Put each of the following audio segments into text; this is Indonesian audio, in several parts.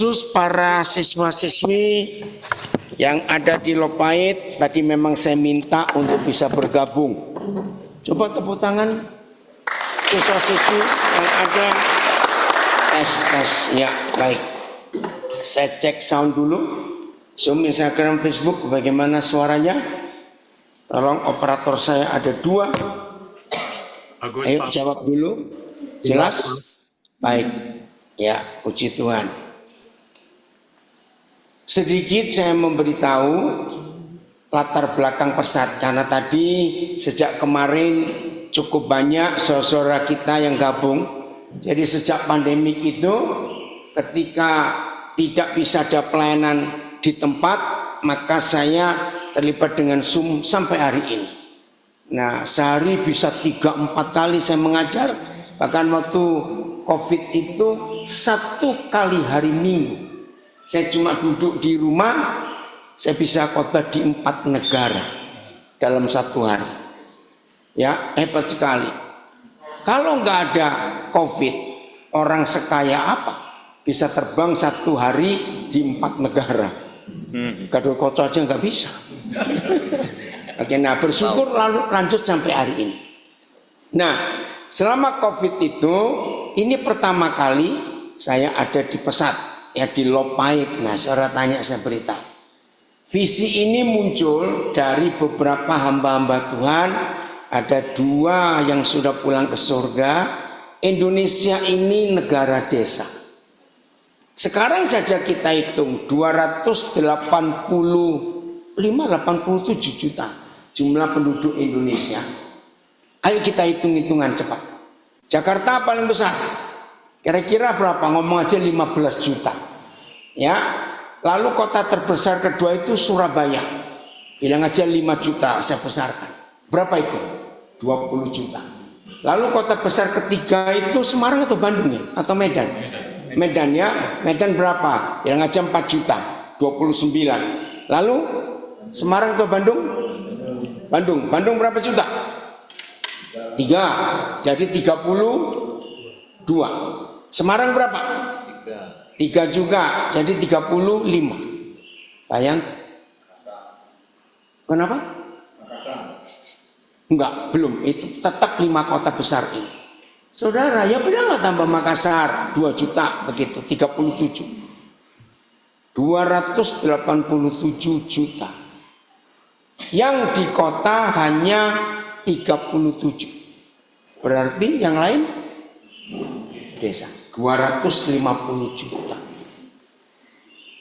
khusus para siswa-siswi yang ada di Lopait, tadi memang saya minta untuk bisa bergabung. Coba tepuk tangan siswa-siswi yang ada. Tes, ya baik. Saya cek sound dulu. Zoom, Instagram, Facebook, bagaimana suaranya? Tolong operator saya ada 2. Ayo jawab dulu. Jelas? Baik. Ya, puji Tuhan. Sedikit saya memberitahu latar belakang Persat, karena tadi sejak kemarin cukup banyak saudara kita yang gabung. Jadi sejak pandemik itu, ketika tidak bisa ada pelayanan di tempat, maka saya terlibat dengan Zoom sampai hari ini. Nah, sehari bisa 3-4 kali saya mengajar. Bahkan waktu COVID itu 1 kali hari Minggu saya cuma duduk di rumah, saya bisa khotbah di 4 negara dalam 1 hari. Ya, hebat sekali. Kalau nggak ada COVID, orang sekaya apa bisa terbang 1 hari di 4 negara? Gatot Kaca aja nggak bisa. Oke, nah bersyukur lalu lanjut sampai hari ini. Nah, selama COVID itu, ini pertama kali saya ada di Pesat, ya di Lopait. Nah, saudara tanya, saya beritahu. Visi ini muncul dari beberapa hamba-hamba Tuhan. Ada 2 yang sudah pulang ke surga. Indonesia ini negara desa. Sekarang saja kita hitung 285-87 juta jumlah penduduk Indonesia. Ayo kita hitung-hitungan cepat. Jakarta paling besar. Kira-kira berapa? Ngomong aja 15 juta. Ya. Lalu kota terbesar kedua itu Surabaya. Bilang aja 5 juta saya besarkan. Berapa itu? 20 juta. Lalu kota besar ketiga itu Semarang atau Bandung ya? Atau Medan? Medan ya. Medan berapa? Bilang aja 4 juta. 29. Lalu Semarang atau Bandung? Bandung. Bandung berapa juta? 3. Jadi 32. Semarang berapa? 3 juga. Jadi 35. Bayang. Kenapa? Enggak, belum. Itu tetap 5 kota besar ini. Saudara, ya beda nggak tambah Makassar 2 juta begitu, 37. 287 juta. Yang di kota hanya 37. Berarti yang lain desa 250 juta.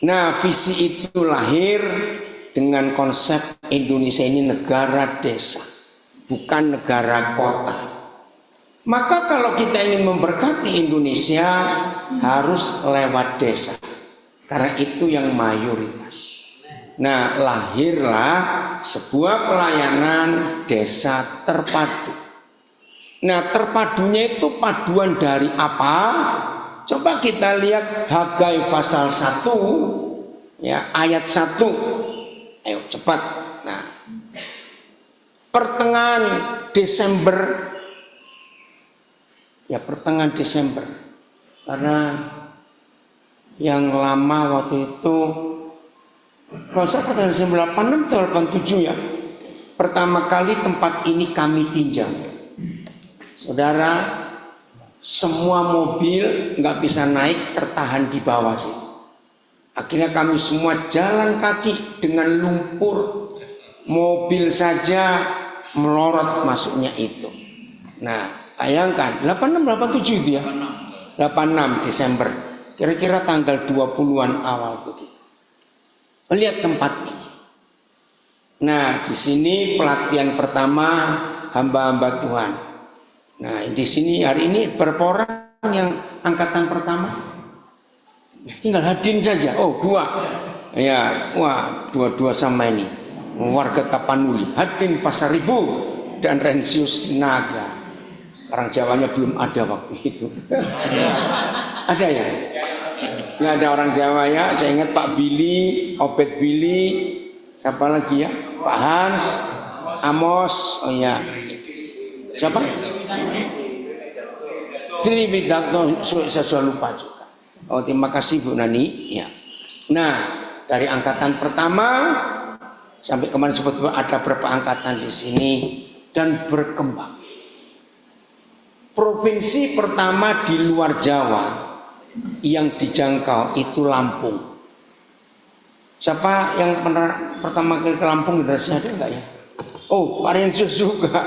Nah, visi itu lahir dengan konsep Indonesia ini negara desa, bukan negara kota. Maka kalau kita ingin memberkati Indonesia harus lewat desa, karena itu yang mayoritas. Nah, lahirlah sebuah pelayanan desa terpadu. Nah, terpadunya itu paduan dari apa? Coba kita lihat Hagai pasal 1 ya, ayat 1. Ayo cepat. Nah, pertengahan Desember, ya pertengahan Desember, karena yang lama waktu itu kalau saya pertengahan Desember 86 atau 87 ya, pertama kali tempat ini kami tinjau. Saudara, semua mobil nggak bisa naik, tertahan di bawah sini. Akhirnya kami semua jalan kaki dengan lumpur, mobil saja melorot masuknya itu. Nah, bayangkan 86-87 itu ya, 86 Desember, kira-kira tanggal 20-an awal begitu. Lihat tempat ini. Nah, di sini pelatihan pertama hamba-hamba Tuhan. Nah, di sini hari ini berapa orang yang angkatan pertama? Tinggal Hadin saja. Oh, 2. Ya, wah, 2 sama ini. Warga Tapanuli, Hadin Pasaribu dan Rensius Sinaga. Orang Jawanya belum ada waktu itu. Ada ya? Nggak ada orang Jawa ya. Saya ingat Pak Billy, Obed Billy, siapa lagi ya? Pak Hans, Amos, oh ya. Siapa? Tri Bidakto, saya sudah lupa juga. Oh, terima kasih Bu Nani. Ya. Nah, dari angkatan pertama sampai kemarin sebetulnya ada berapa angkatan di sini dan berkembang. Provinsi pertama di luar Jawa yang dijangkau itu Lampung. Siapa yang pernah pertama kali ke Lampung generasinya ada enggak ya? Oh, Pak Rensus juga.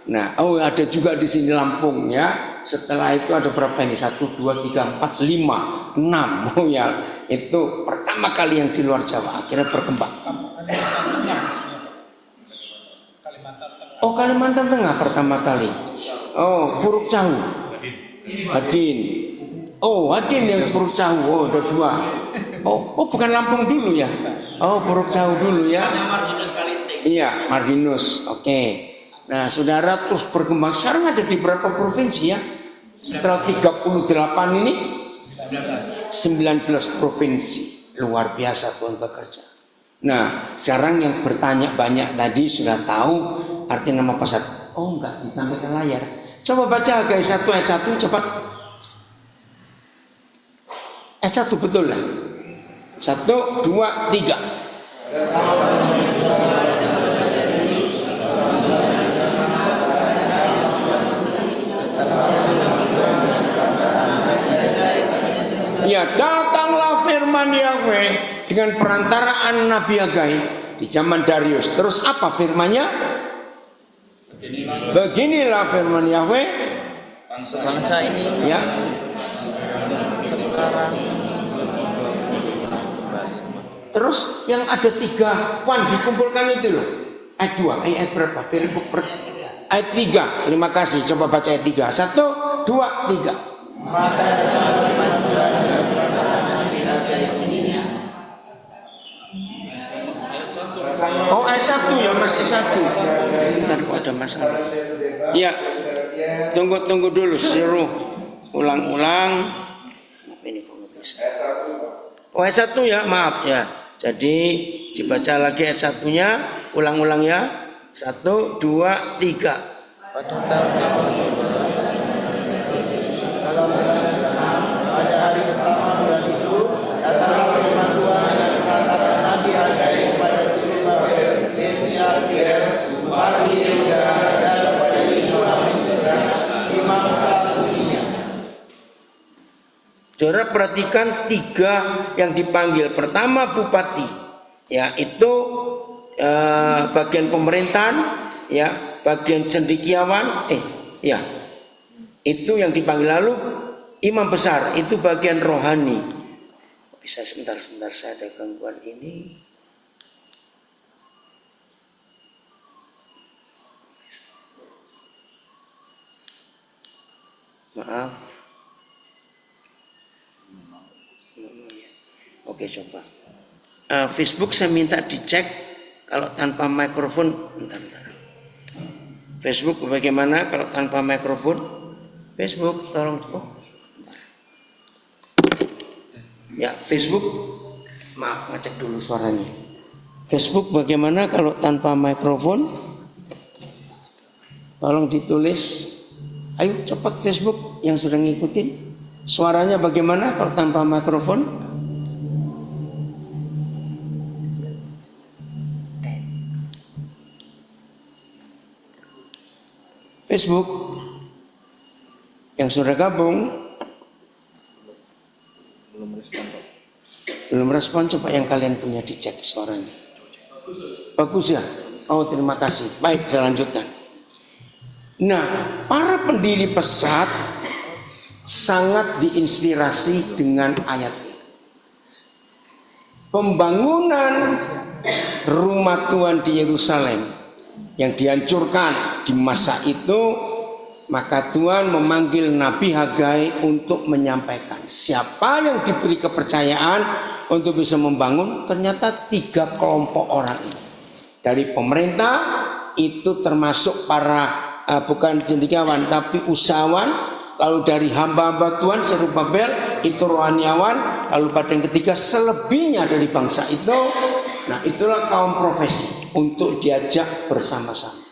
Nah, oh ada juga di sini Lampung ya. Setelah itu ada berapa ini? 1, 2, 3, 4, 5, 6. Oh ya, itu pertama kali yang di luar Jawa. Akhirnya berkembang. Oh, Kalimantan Tengah pertama kali. Oh, Puruk Cahu. Hadin. Oh, Hadin yang Puruk Cahu. Oh, ada 2. Oh, bukan Lampung dulu ya. Oh, Puruk Cahu dulu ya. Iya, Mardinus. Oke. Nah, saudara terus berkembang. Sekarang ada di berapa provinsi ya? Setelah 38 ini 19 provinsi. Luar biasa Tuhan bekerja. Nah, sekarang yang bertanya banyak tadi sudah tahu arti nama pasar. Oh, enggak ditampilkan layar. Coba baca ayat 1 cepat. Ayat 1 betul lah. 1, 2, 3. Ya, datanglah firman Yahweh dengan perantaraan Nabi Hagai di zaman Darius. Terus apa firmannya? Beginilah firman Yahweh. Bangsa ini ya sekarang. Terus yang ada 3 dikumpulkan itu loh. Ayat 2, ayat berapa? Ayat 3. Terima kasih. Coba baca ayat 3. 1, 2, 3. Oh, ayat 1 ya, masih 1. Bentar kok ada masalah. Ya, tunggu dulu, suruh ulang-ulang. Ini kok bisa. Oh, ayat 1 ya, maaf ya. Jadi dibaca lagi ayat 1-nya, ulang-ulang ya. 1, 2, 3. Pada hari pertama bulan itu datanglah firman Tuhan dengan perkataan Nabi Hagai kepada Zerubabel bin Syaltiel, bupati Yehuda, dan kepada Yesua bin imam besar aslinya. Saudara perhatikan 3 yang dipanggil. Pertama bupati, ya itu bagian pemerintahan, ya bagian cendekiawan, ya itu yang dipanggil. Lalu imam besar itu bagian rohani. Bisa sebentar saya ada gangguan ini. Maaf. Oke, coba. Facebook saya minta dicek kalau tanpa mikrofon. Bentar. Facebook bagaimana kalau tanpa mikrofon? Facebook tolong. Ya, Facebook. Maaf, ngecek dulu suaranya. Facebook bagaimana kalau tanpa mikrofon? Tolong ditulis. Ayo cepat Facebook yang sudah ngikutin. Suaranya bagaimana kalau tanpa mikrofon? Facebook yang sudah gabung belum respon, coba yang kalian punya dicek suaranya. Bagus ya? Oh, terima kasih. Baik, saya lanjutkan. Nah, para pendiri Pesat sangat diinspirasi dengan ayat ini. Pembangunan rumah Tuhan di Yerusalem yang dihancurkan di masa itu, maka Tuhan memanggil Nabi Hagai untuk menyampaikan siapa yang diberi kepercayaan untuk bisa membangun. Ternyata 3 kelompok orang ini. Dari pemerintah itu termasuk para bukan cendekiawan tapi usahawan, lalu dari hamba-hamba Tuhan Zerubabel itu rohaniawan, lalu pada yang ketiga selebihnya dari bangsa itu. Nah, itulah kaum profesi untuk diajak bersama-sama.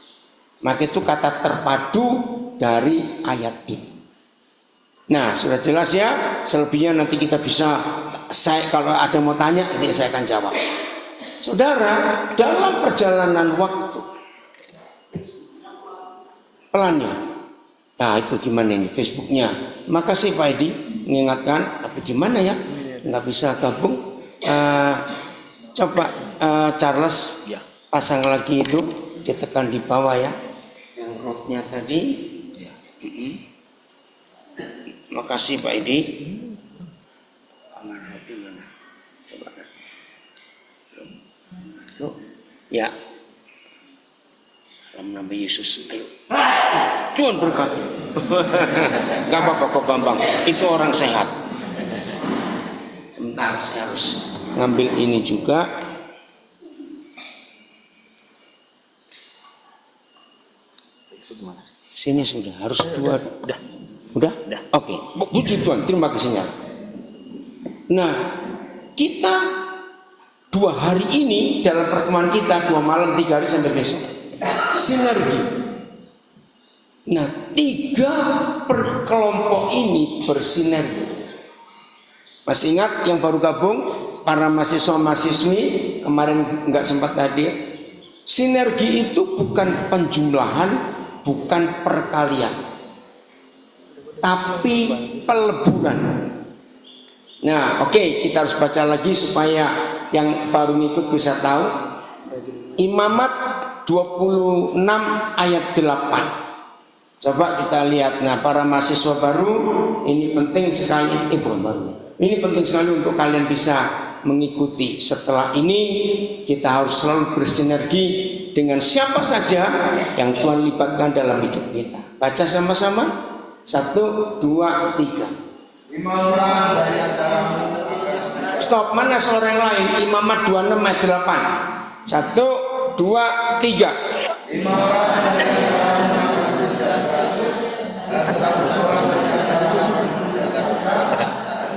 Maka itu kata terpadu dari ayat ini. Nah, sudah jelas ya. Selebihnya nanti kita bisa, kalau ada mau tanya nanti saya akan jawab. Saudara, dalam perjalanan waktu pelannya. Nah, itu gimana ini Facebooknya? Makasih Pak Edi mengingatkan. Tapi gimana ya? Nggak bisa gabung. Coba Charles pasang lagi itu, ditekan di bawah ya. Yang rootnya tadi. Makasih Pak Edi. Coba. Ya. Dalam nama Yesus. Ayo. Tuhan berkati. Gak apa-apa kok Bambang. Itu orang sehat. Sebentar saya harus ngambil ini juga. Sini sudah harus dua. Udah? Oke. Puji Tuhan. Terima kasihnya. Nah, kita 2 hari ini dalam pertemuan kita 2 malam 3 hari sampai besok sinergi. Nah, 3 kelompok ini bersinergi. Masih ingat yang baru gabung, para mahasiswa-mahasiswi kemarin nggak sempat hadir. Sinergi itu bukan penjumlahan, bukan perkalian, tapi peleburan. Nah, oke, kita harus baca lagi supaya yang baru ngikut bisa tahu. Imamat 26 ayat 8. Coba kita lihat. Nah, para mahasiswa baru, ini penting sekali. Bukan baru. Ini penting sekali untuk kalian bisa mengikuti. Setelah ini kita harus selalu bersinergi dengan siapa saja yang Tuhan libatkan dalam hidup kita. Baca sama-sama. 1, 2, 3. 5 orang dari antaramu. Stop, mana suara yang lain? Imamat 26 ayat 8. 1, 2, 3. 5 orang dari antaramu akan berbicara kasus dan satu orang dari antaramu akan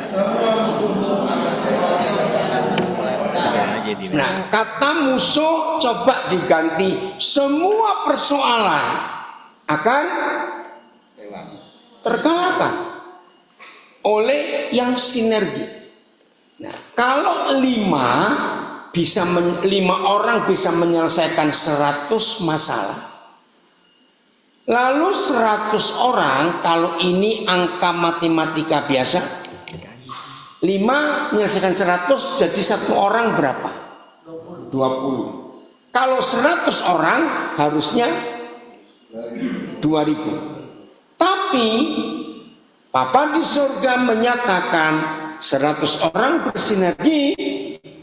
semua musuhmu akan tewas. Nah, kata musuh coba diganti. Semua persoalan akan terkalahkan oleh yang sinergi. Nah, kalau 5 orang bisa menyelesaikan 100 masalah, lalu 100 orang, kalau ini angka matematika biasa, 5 menyelesaikan 100, jadi 1 orang berapa? 20. Kalau 100 orang harusnya 2000. Tapi Bapa di surga menyatakan 100 orang bersinergi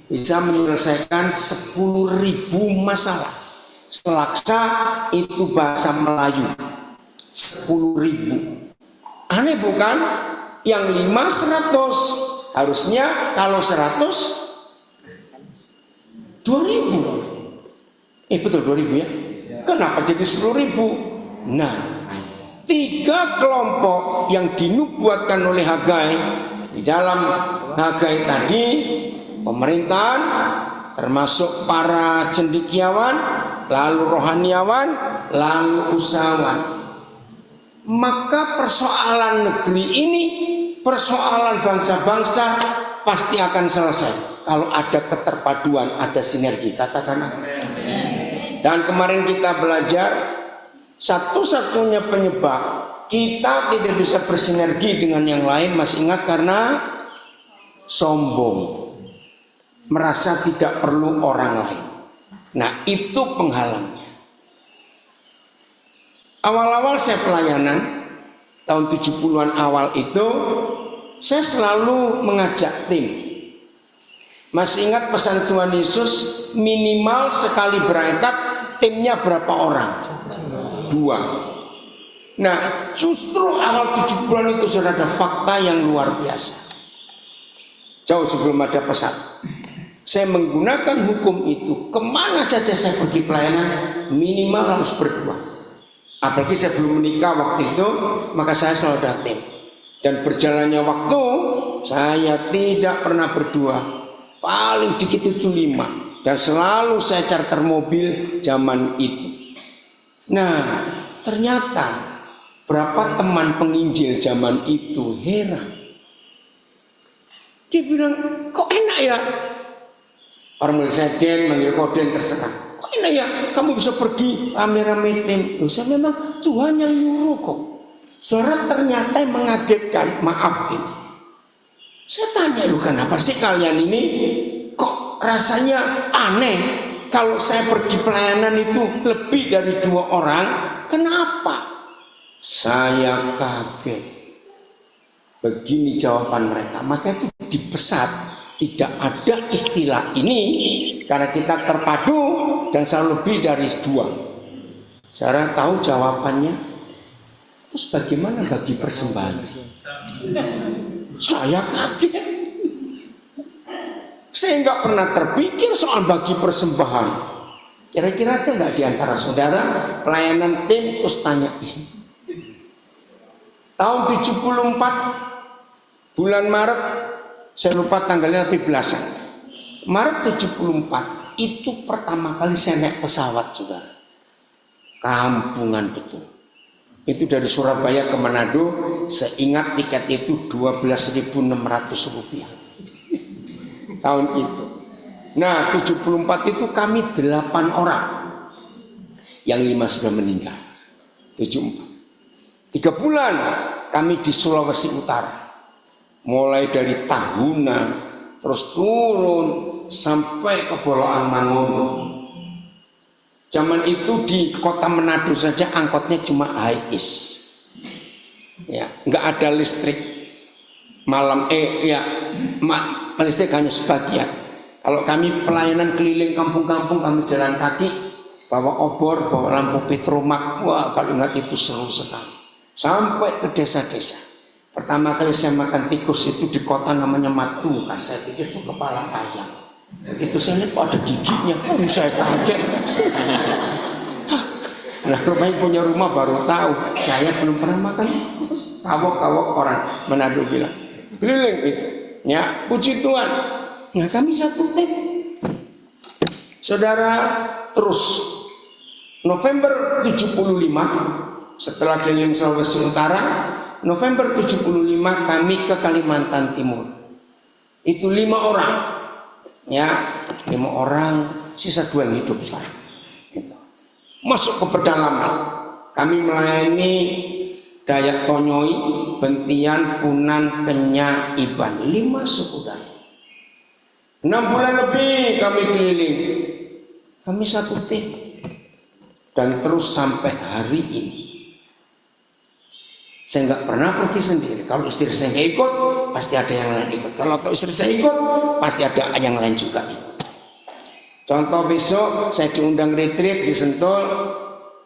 bisa menyelesaikan 10.000 masalah. Selaksa itu bahasa Melayu. 10.000. Aneh bukan? Yang 5 100. Harusnya kalau 100 2.000. Betul 2.000 ya? Kenapa jadi 10.000? Nah, 3 kelompok yang dinubuatkan oleh Hagai di dalam Hagai tadi, pemerintahan termasuk para cendekiawan, lalu rohaniawan, lalu usahawan. Maka persoalan negeri ini, persoalan bangsa-bangsa pasti akan selesai kalau ada keterpaduan, ada sinergi. Katakan amin. Dan kemarin kita belajar satu-satunya penyebab kita tidak bisa bersinergi dengan yang lain, masih ingat, karena sombong, merasa tidak perlu orang lain. Nah, itu penghalangnya. Awal-awal saya pelayanan tahun 70-an awal itu, saya selalu mengajak tim. Masih ingat pesan Tuhan Yesus, minimal sekali berangkat timnya berapa orang? 2. Nah, justru awal 70-an itu sudah ada fakta yang luar biasa. Jauh sebelum ada pesat, saya menggunakan hukum itu. Kemana saja saya pergi pelayanan, minimal harus berdua. Apalagi saya belum menikah waktu itu, maka saya selalu datang. Dan berjalannya waktu, saya tidak pernah berdua. Paling dikit itu 5. Dan selalu saya charter mobil zaman itu. Nah, ternyata Berapa teman penginjil zaman itu heran. Dia bilang, kok enak ya? Orang Malaysia manggil Koden terserah. Kok enak ya? Kamu bisa pergi rame-rame tim. Saya memang Tuhan yang nyuruh kok. Saudara, ternyata yang mengagetkan, maaf ini. Saya tanya, lu kenapa sih kalian ini kok rasanya aneh? Kalau saya pergi pelayanan itu lebih dari 2 orang, kenapa? Saya kaget. Begini jawaban mereka. Maka itu dipesat. Tidak ada istilah ini karena kita terpadu dan selalu lebih dari 2. Saudara tahu jawabannya? Terus bagaimana bagi persembahan? Saya kaget. Saya nggak pernah terpikir soal bagi persembahan. Kira-kira ada nggak di antara saudara pelayanan tim terus tanya ini? Tahun 74 bulan Maret, saya lupa tanggalnya tapi belasan. Maret 74 itu pertama kali saya naik pesawat, saudara. Kampungan betul. Itu dari Surabaya ke Manado, saya ingat tiket itu 12.600 rupiah tahun itu. Nah 74 itu kami 8 orang, yang 5 sudah meninggal. 74 3 bulan kami di Sulawesi Utara, mulai dari Tahunan terus turun sampai ke Boloang Mangono. Zaman itu di kota Manado saja angkotnya cuma HIS, ya, nggak ada listrik malam, listrik hanya sebagian. Kalau kami pelayanan keliling kampung-kampung, kami jalan kaki, bawa obor, bawa lampu petromak, wah kalau ingat itu seru sekali. Sampai ke desa-desa. Pertama kali saya makan tikus itu di kota namanya Matu, saya pikir itu kepala ayam. Itu saya lihat kok ada giginya, saya kaget. Nah rupanya punya rumah baru tahu, saya belum pernah makan tikus. Kawok-kawok orang Manado bilang, keliling itu, ya puji Tuhan. Nah kami satu tim, saudara. Terus November 75 setelah keliling Sulawesi Utara, November 75 kami ke Kalimantan Timur. Itu 5 orang. Ya, 5 orang, sisa 2 yang hidup sekarang. Gitu. Masuk ke pedalaman, kami melayani Dayak Tonyoi, Bentian, Punan, Kenya, Iban, 5 suku Dayak. 6 bulan lebih kami keliling, kami satu tim, dan terus sampai hari ini. Saya nggak pernah pergi sendiri. Kalau istri saya nggak ikut, pasti ada yang lain ikut. Kalau istri saya ikut, pasti ada yang lain juga ikut. Contoh besok saya diundang retreat di Sentul,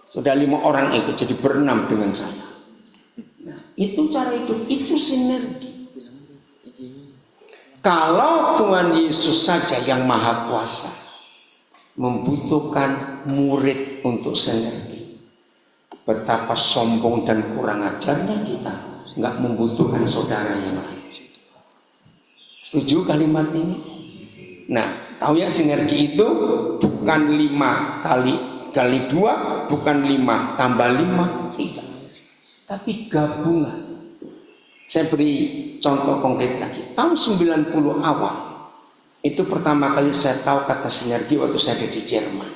sudah 5 orang ikut, jadi ber-6 dengan saya. Nah, itu cara hidup, itu sinergi. Kalau Tuhan Yesus saja yang Maha Kuasa membutuhkan murid untuk sinergi, betapa sombong dan kurang ajarnya kita nggak membutuhkan saudara yang lain. Setuju kalimat ini? Nah, tahu ya, sinergi itu bukan 5 kali 2, bukan 5 tambah 5, tidak, tapi gabungan. Saya beri contoh konkret lagi. Tahun 90 awal itu pertama kali saya tahu kata sinergi waktu saya ada di Jerman.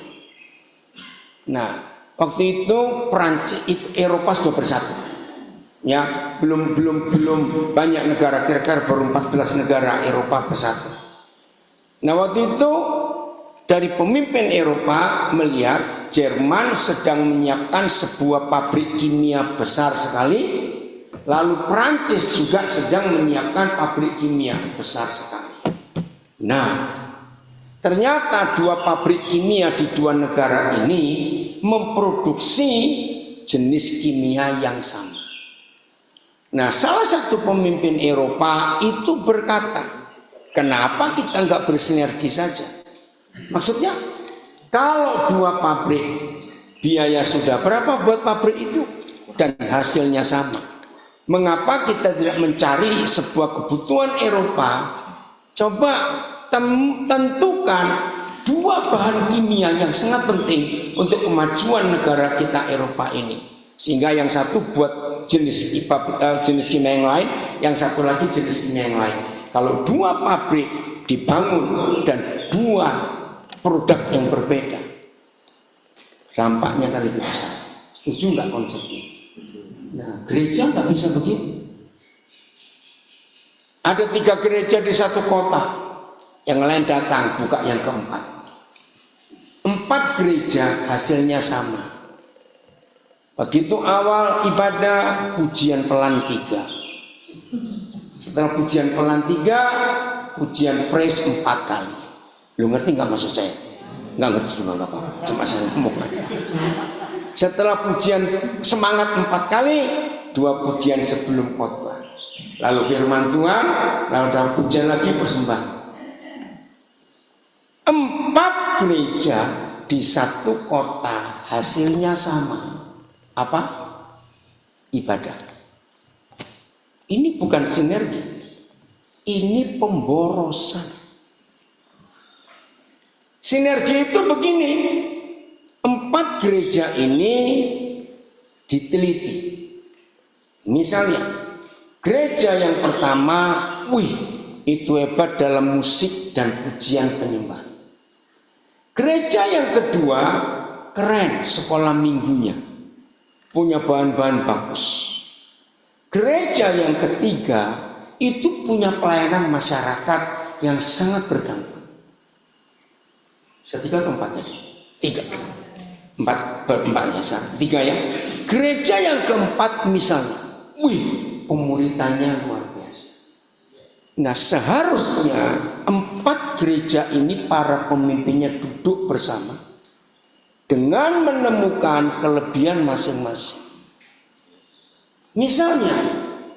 Nah, waktu itu Perancis, Eropa sudah bersatu. Ya, belum banyak negara, kira-kira baru 14 negara Eropa bersatu. Nah, waktu itu dari pemimpin Eropa melihat Jerman sedang menyiapkan sebuah pabrik kimia besar sekali, lalu Perancis juga sedang menyiapkan pabrik kimia besar sekali. Nah, ternyata 2 pabrik kimia di 2 negara ini memproduksi jenis kimia yang sama. Nah, salah satu pemimpin Eropa itu berkata, kenapa kita nggak bersinergi saja? Maksudnya, kalau 2 pabrik, biaya sudah berapa buat pabrik itu? Dan hasilnya sama. Mengapa kita tidak mencari sebuah kebutuhan Eropa? Coba tentukan 2 bahan kimia yang sangat penting untuk kemajuan negara kita Eropa ini. Sehingga yang satu buat jenis kimia yang lain, yang satu lagi jenis kimia yang lain. Kalau dua pabrik dibangun dan dua produk yang berbeda, dampaknya kan lebih besar. Setuju nggak konsepnya? Nah, gereja nggak bisa begitu. Ada 3 gereja di satu kota, yang lain datang buka yang keempat. 4 gereja hasilnya sama. Begitu awal ibadah, pujian pelan 3. Setelah pujian pelan 3, pujian praise 4 kali. Lu ngerti nggak maksud saya? Nggak ngerti cuma nggak apa-apa, cuma saya ngomong. Setelah pujian semangat 4 kali, 2 pujian sebelum khotbah. Lalu firman Tuhan, lalu ada pujian lagi persembahan. 4 gereja di satu kota hasilnya sama. Apa? Ibadah. Ini bukan sinergi, ini pemborosan. Sinergi itu begini, 4 gereja ini diteliti. Misalnya, gereja yang pertama, itu hebat dalam musik dan pujian penyembahan. Gereja yang kedua, keren sekolah minggunya, punya bahan-bahan bagus. Gereja yang ketiga itu punya pelayanan masyarakat yang sangat berguna. Setiga atau 4 tadi? 3. 4 ya, 3 ya. Gereja yang keempat misalnya, pemuritannya luar biasa. Nah, seharusnya 4 gereja ini para pemimpinnya duduk bersama dengan menemukan kelebihan masing-masing. Misalnya,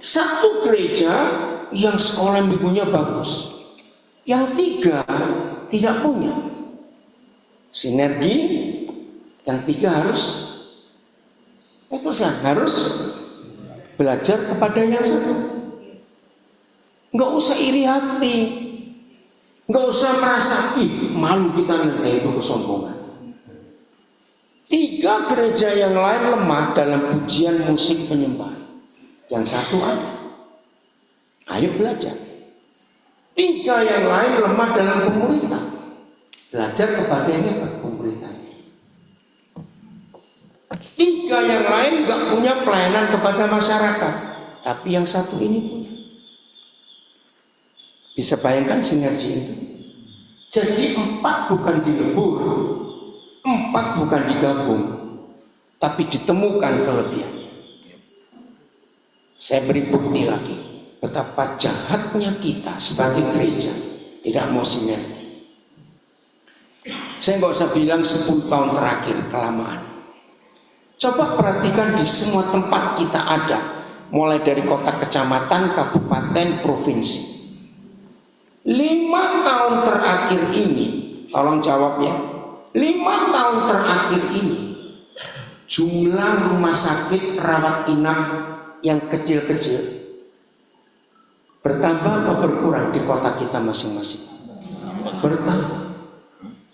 satu gereja yang sekolah minggunya bagus, yang 3 tidak punya. Sinergi, yang 3 harus belajar kepada yang satu. Nggak usah iri hati, nggak usah merasa malu kita nanti, itu kesombongan. 3 gereja yang lain lemah dalam pujian musik penyembahan, yang satu ada. Ayo belajar. 3 yang lain lemah dalam pemuritan, belajar kepada yang hebat pemuritannya. 3 yang lain nggak punya pelayanan kepada masyarakat, tapi yang satu ini punya. Bisa bayangkan sinergi itu. Jadi 4 bukan dilebur, 4 bukan digabung, tapi ditemukan kelebihannya. Saya beri bukti lagi betapa jahatnya kita sebagai gereja tidak mau sinergi. Saya nggak usah bilang 10 tahun terakhir, kelamaan. Coba perhatikan di semua tempat kita ada, mulai dari kota, kecamatan, kabupaten, provinsi. 5 tahun terakhir ini, tolong jawab ya, 5 tahun terakhir ini, jumlah rumah sakit rawat inap yang kecil-kecil bertambah atau berkurang di kota kita masing-masing? Bertambah.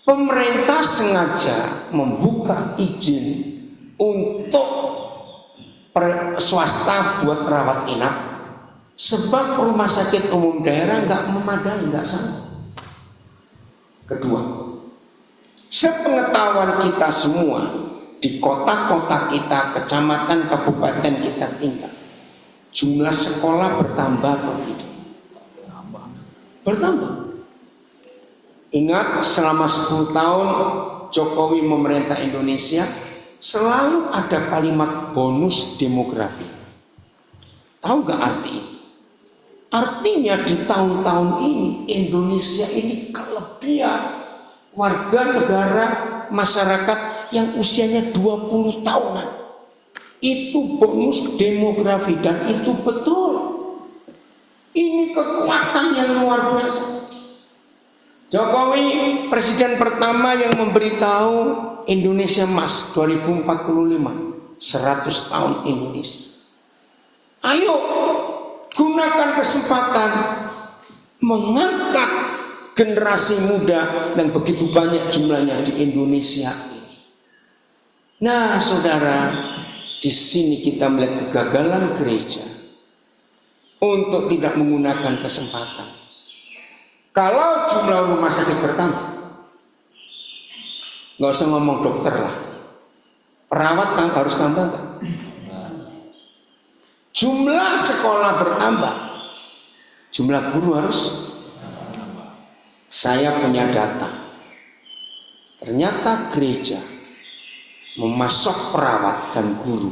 Pemerintah sengaja membuka izin untuk swasta buat rawat inap, sebab rumah sakit umum daerah nggak memadai, nggak sanggup. Kedua, sepengetahuan kita semua, di kota-kota kita, kecamatan, kabupaten kita tinggal, jumlah sekolah bertambah atau tidak? Bertambah. Ingat, selama 10 tahun Jokowi memerintah Indonesia, selalu ada kalimat bonus demografi. Tahu nggak arti itu? Artinya di tahun-tahun ini Indonesia ini kelebihan warga negara masyarakat yang usianya 20 tahunan. Itu bonus demografi dan itu betul. Ini kekuatan yang luar biasa. Jokowi presiden pertama yang memberitahu Indonesia Emas 2045, 100 tahun Indonesia. Ayo gunakan kesempatan mengangkat generasi muda yang begitu banyak jumlahnya di Indonesia ini. Nah saudara, Di sini kita melihat kegagalan gereja untuk tidak menggunakan kesempatan. Kalau jumlah rumah sakit bertambah, nggak usah ngomong dokter lah, perawat harus tambah nggak? Jumlah sekolah bertambah, jumlah guru harus. Saya punya data, ternyata gereja memasok perawat dan guru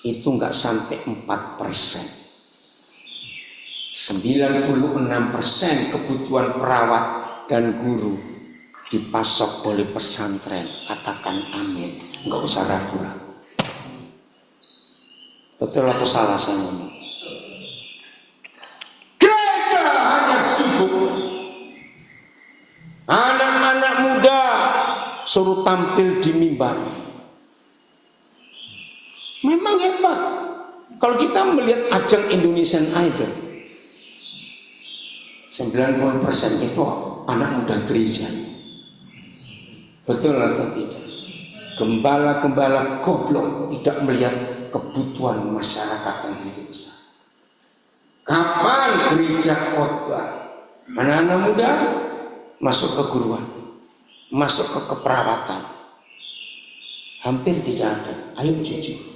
itu nggak sampai 4%. 96% kebutuhan perawat dan guru dipasok oleh pesantren. Katakan amin, nggak usah ragu-ragu. Betul atau salah saya ngomong? Gereja hanya sibuk, anak-anak muda suruh tampil di mimbar. Memang hebat. Kalau kita melihat ajang Indonesian Idol, 90% itu anak muda gereja. Betul atau tidak? Gembala-gembala goblok tidak melihat kebutuhan masyarakat yang begitu besar. Kapan gereja khotbah? Anak-anak muda masuk ke guruan, masuk ke keperawatan. Hampir tidak ada. Ayo jujur.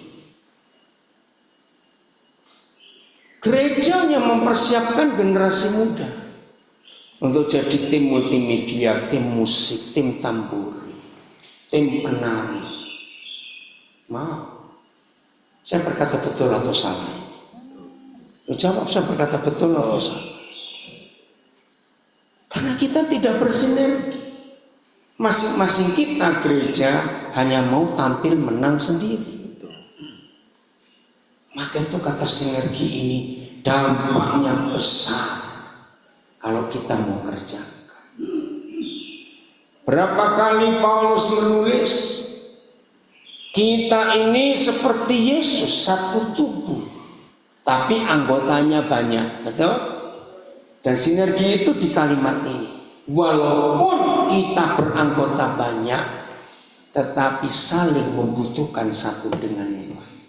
Gereja yang mempersiapkan generasi muda untuk jadi tim multimedia, tim musik, tim tamburi, tim penari. Maaf, saya berkata betul atau salah? Jawab, saya berkata betul atau salah? Karena kita tidak bersinergi. Masing-masing kita gereja hanya mau tampil menang sendiri. Maka itu kata sinergi ini dampaknya besar kalau kita mau kerjakan. Berapa kali Paulus menulis, kita ini seperti Yesus, satu tubuh, tapi anggotanya banyak, betul? Dan sinergi itu di kalimat ini. Walaupun kita beranggota banyak, tetapi saling membutuhkan satu dengan yang lain.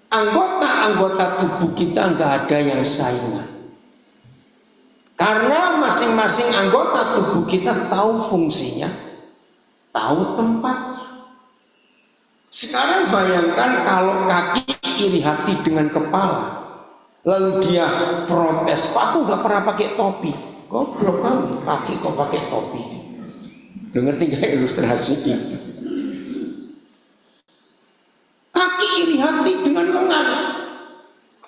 Anggota-anggota tubuh kita nggak ada yang saingan, karena masing-masing anggota tubuh kita tahu fungsinya, tahu tempatnya. Sekarang bayangkan kalau kaki iri hati dengan kepala, lalu dia protes, Pak, aku nggak pernah pakai topi. Goblok kamu, kaki kok pakai topi. Dengar tiga ilustrasi itu. Kaki iri hati dengan lengan.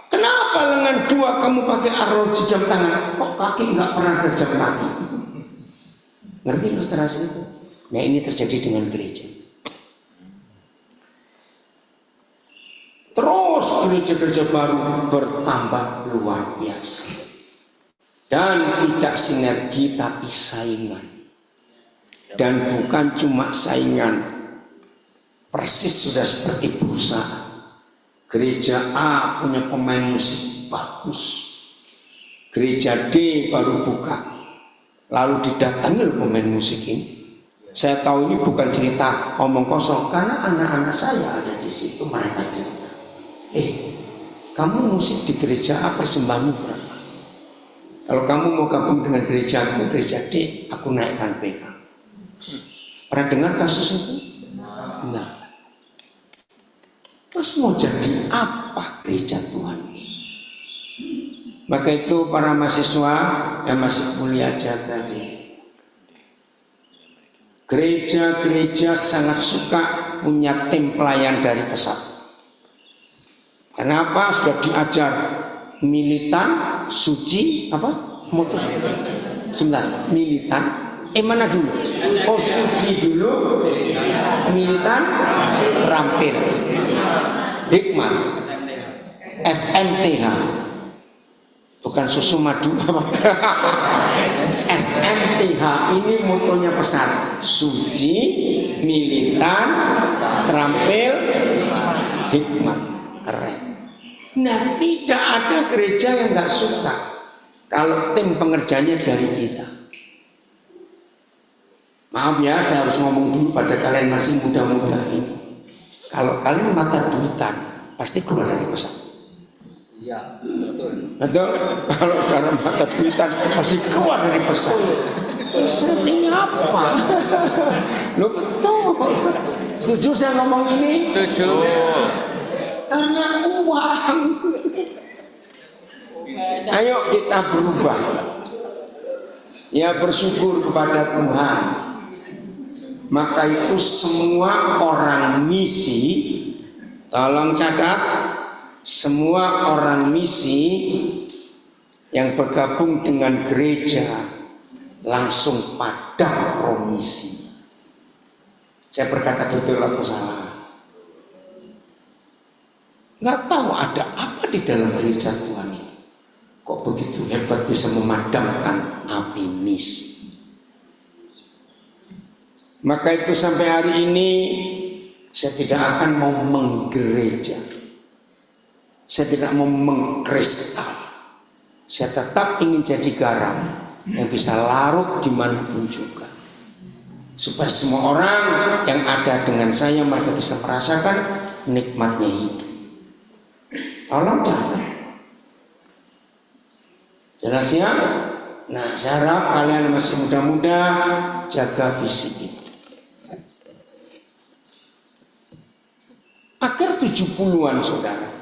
Kenapa lengan dua kamu pakai arloji jam tangan? Kok kaki nggak pernah ada jam kaki? Ngerti ilustrasi itu? Nah, ini terjadi dengan gereja. Terus gereja-gereja baru bertambah luar biasa. Dan tidak sinergi tapi saingan. Dan bukan cuma saingan, persis sudah seperti perusahaan. Gereja A punya pemain musik bagus, gereja D baru buka, lalu didatangi pemain musik ini. Saya tahu ini bukan cerita omong kosong, karena anak-anak saya ada di situ, mereka cerita, kamu musik di gereja A persembahanmu berapa? Kalau kamu mau gabung dengan gereja D, aku naikkan PK. Pernah dengar kasus itu? Nah, terus mau jadi apa gereja Tuhan ini? Maka itu para mahasiswa yang masih kuliah jaga diri. Gereja-gereja sangat suka punya tim pelayan dari pusat. Kenapa? Sudah diajar militan, suci, apa? Motor. Sebentar, militan. Mana dulu? Oh, suci dulu, militan, terampil. Hikmat, SNTH, bukan susu madu. SNTH ini motonya pesan, suci, militan, terampil, hikmat. Keren. Nah, tidak ada gereja yang nggak suka kalau tim pengerjanya dari kita. Maaf ya, saya harus ngomong dulu pada kalian masih muda-muda ini. Kalau kalian mata duitan, pasti keluar dari pesan. Iya, betul. Betul? Kalau sekarang mata duitan, pasti keluar dari pesan. Terus artinya apa? Loh betul. Setuju saya ngomong ini? Setuju. Karena uang. Ayo kita berubah. Ya bersyukur kepada Tuhan. Maka itu semua orang misi, tolong catat, semua orang misi yang bergabung dengan gereja langsung padam promisi. Saya berkata betul atau salah? Nggak tahu ada apa di dalam gereja Tuhan itu. Kok begitu hebat bisa memadamkan api misi. Maka itu sampai hari ini saya tidak akan mau menggereja. Saya tidak mau mengkristal. Saya tetap ingin jadi garam yang bisa larut dimanapun juga. Supaya semua orang yang ada dengan saya mereka bisa merasakan nikmatnya hidup. Tolong catat. Jelas ya? Nah, saya harap kalian masih muda-muda jaga visi itu. Akhir 70-an saudara,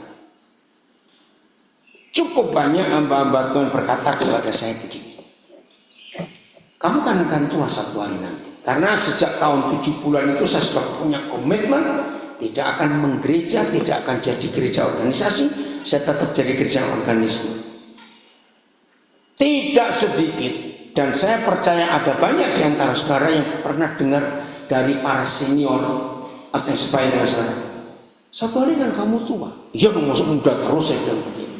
cukup banyak hamba-hamba Tuhan berkata kepada saya begini, kamu kan akan tua satu hari nanti. Karena sejak tahun 70-an itu saya sudah punya komitmen tidak akan menggereja, tidak akan jadi gereja organisasi, saya tetap jadi gereja organisme. Tidak sedikit, dan saya percaya ada banyak di antara saudara yang pernah dengar dari para senior atau yang sebaya dengan saudara. Satu hari kan kamu tua. Iya dong, masuk muda terus saya bilang begitu.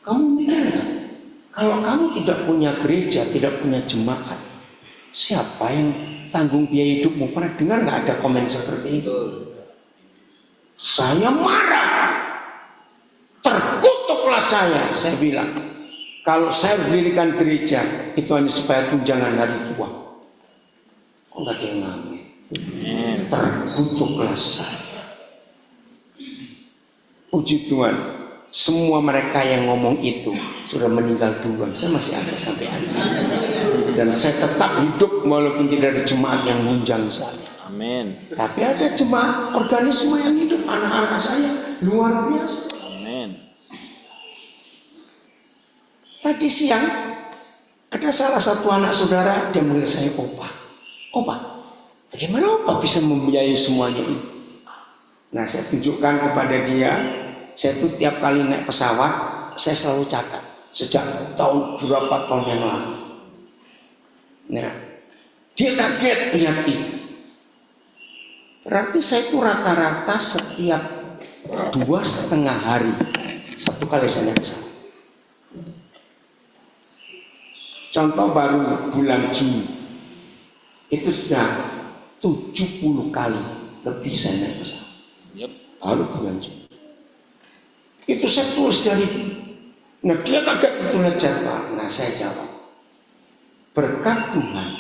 Kamu mikir nggak? Kalau kamu tidak punya gereja, tidak punya jemaat, siapa yang tanggung biaya hidupmu? Pernah dengar nggak ada komen seperti itu? Saya marah. Terkutuklah saya bilang. Kalau saya berdirikan gereja, itu hanya supaya tunjangan hari tua. Kok nggak ada yang ngamen? Terkutuklah saya. Puji Tuhan, semua mereka yang ngomong itu sudah meninggal duluan. Saya masih ada sampai hari ini. Dan saya tetap hidup walaupun tidak ada jemaat yang nunjang saya. Amin. Tapi ada jemaat organisme yang hidup, anak-anak saya luar biasa. Amin. Tadi siang ada salah satu anak saudara, dia manggil saya Opa. Opa, bagaimana Opa bisa membiayai semuanya ini? Nah, saya tunjukkan kepada dia. Saya tuh tiap kali naik pesawat, saya selalu catat sejak berapa tahun yang lalu. Nah, dia kaget lihat itu. Berarti saya itu rata-rata setiap 2,5 hari satu kali saya naik pesawat. Contoh baru bulan Juni itu sudah 70 kali lebih saya naik pesawat. Baru bulan Juni. Itu saya tulis dari itu. Nah, dia kaget itu lihat jadwal. Nah, saya jawab, berkat Tuhan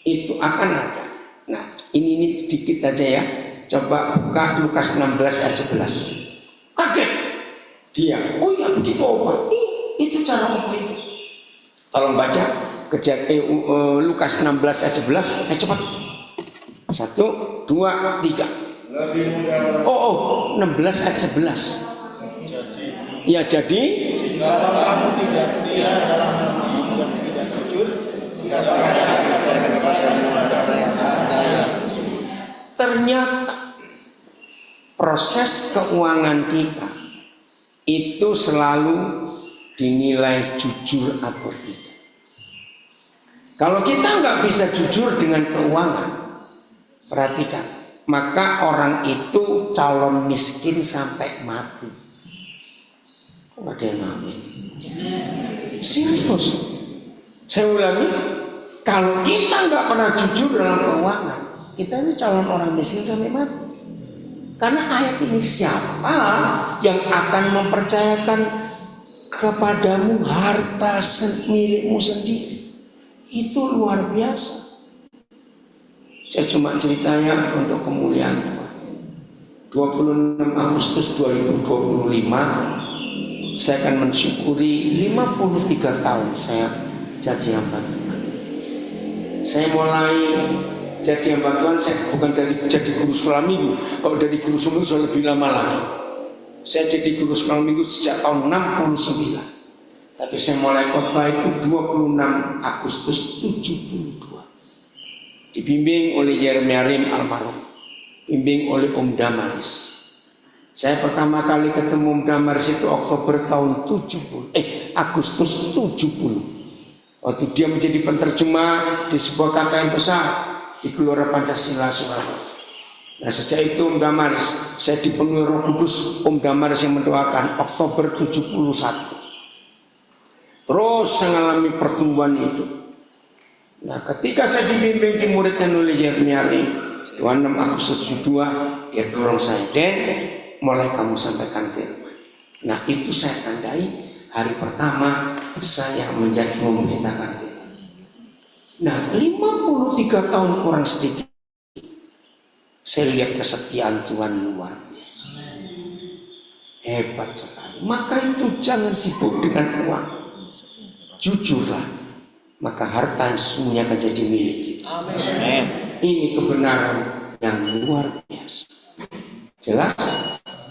itu akan ada. Nah, ini sedikit aja ya. Coba buka Lukas 16 ayat 11. Kaget dia. Oh ya begitu Opa. Itu cara Opa itu. Tolong baca Lukas 16 ayat 11. Cepat. 1, 2, 3. Oh, 16 ayat 11. Ya jadi Kalau kamu tidak setia dalam hal dan tidak jujur, ternyata proses keuangan kita itu selalu dinilai jujur atau tidak. Kalau kita nggak bisa jujur dengan keuangan, perhatikan, maka orang itu calon miskin sampai mati. Ada yang amin. Serius. Saya ulangi, kalau kita nggak pernah jujur dalam keuangan, kita ini calon orang miskin sampai mati. Karena ayat ini, siapa yang akan mempercayakan kepadamu harta milikmu sendiri? Itu luar biasa. Saya cuma ceritanya untuk kemuliaan Tuhan. 26 Agustus 2025 saya akan mensyukuri 53 tahun saya jadi hamba Tuhan. Saya mulai jadi hamba Tuhan, saya bukan dari jadi guru sekolah minggu. Kalau dari guru sekolah minggu sudah lebih lama lagi. Saya jadi guru sekolah minggu sejak tahun 69. Tapi saya mulai khotbah itu 26 Agustus 72. Dibimbing oleh Yeremia Rim almarhum, bimbing oleh Om Damaris. Saya pertama kali ketemu Om Damaris itu Oktober tahun Agustus 70. Waktu dia menjadi penterjemah di sebuah KKN besar di Gelora Pancasila Surabaya. Nah sejak itu Om Damaris, saya dipenuhi Roh Kudus. Om Damaris yang mendoakan Oktober 71. Terus saya mengalami pertumbuhan itu. Nah ketika saya dibimbing dimuridkan oleh Yeremia Rim 26 Agustus 72, dia dorong saya, "Den, mulai kamu sampaikan firman." Nah itu saya tandai hari pertama saya menjadi memberitakan firman. Nah 53 tahun kurang sedikit saya lihat kesetiaan Tuhan luar biasa, hebat sekali. Maka itu jangan sibuk dengan uang, jujurlah, maka harta yang sesungguhnya akan jadi milik kita. Amin. Ini kebenaran yang luar biasa. Jelas?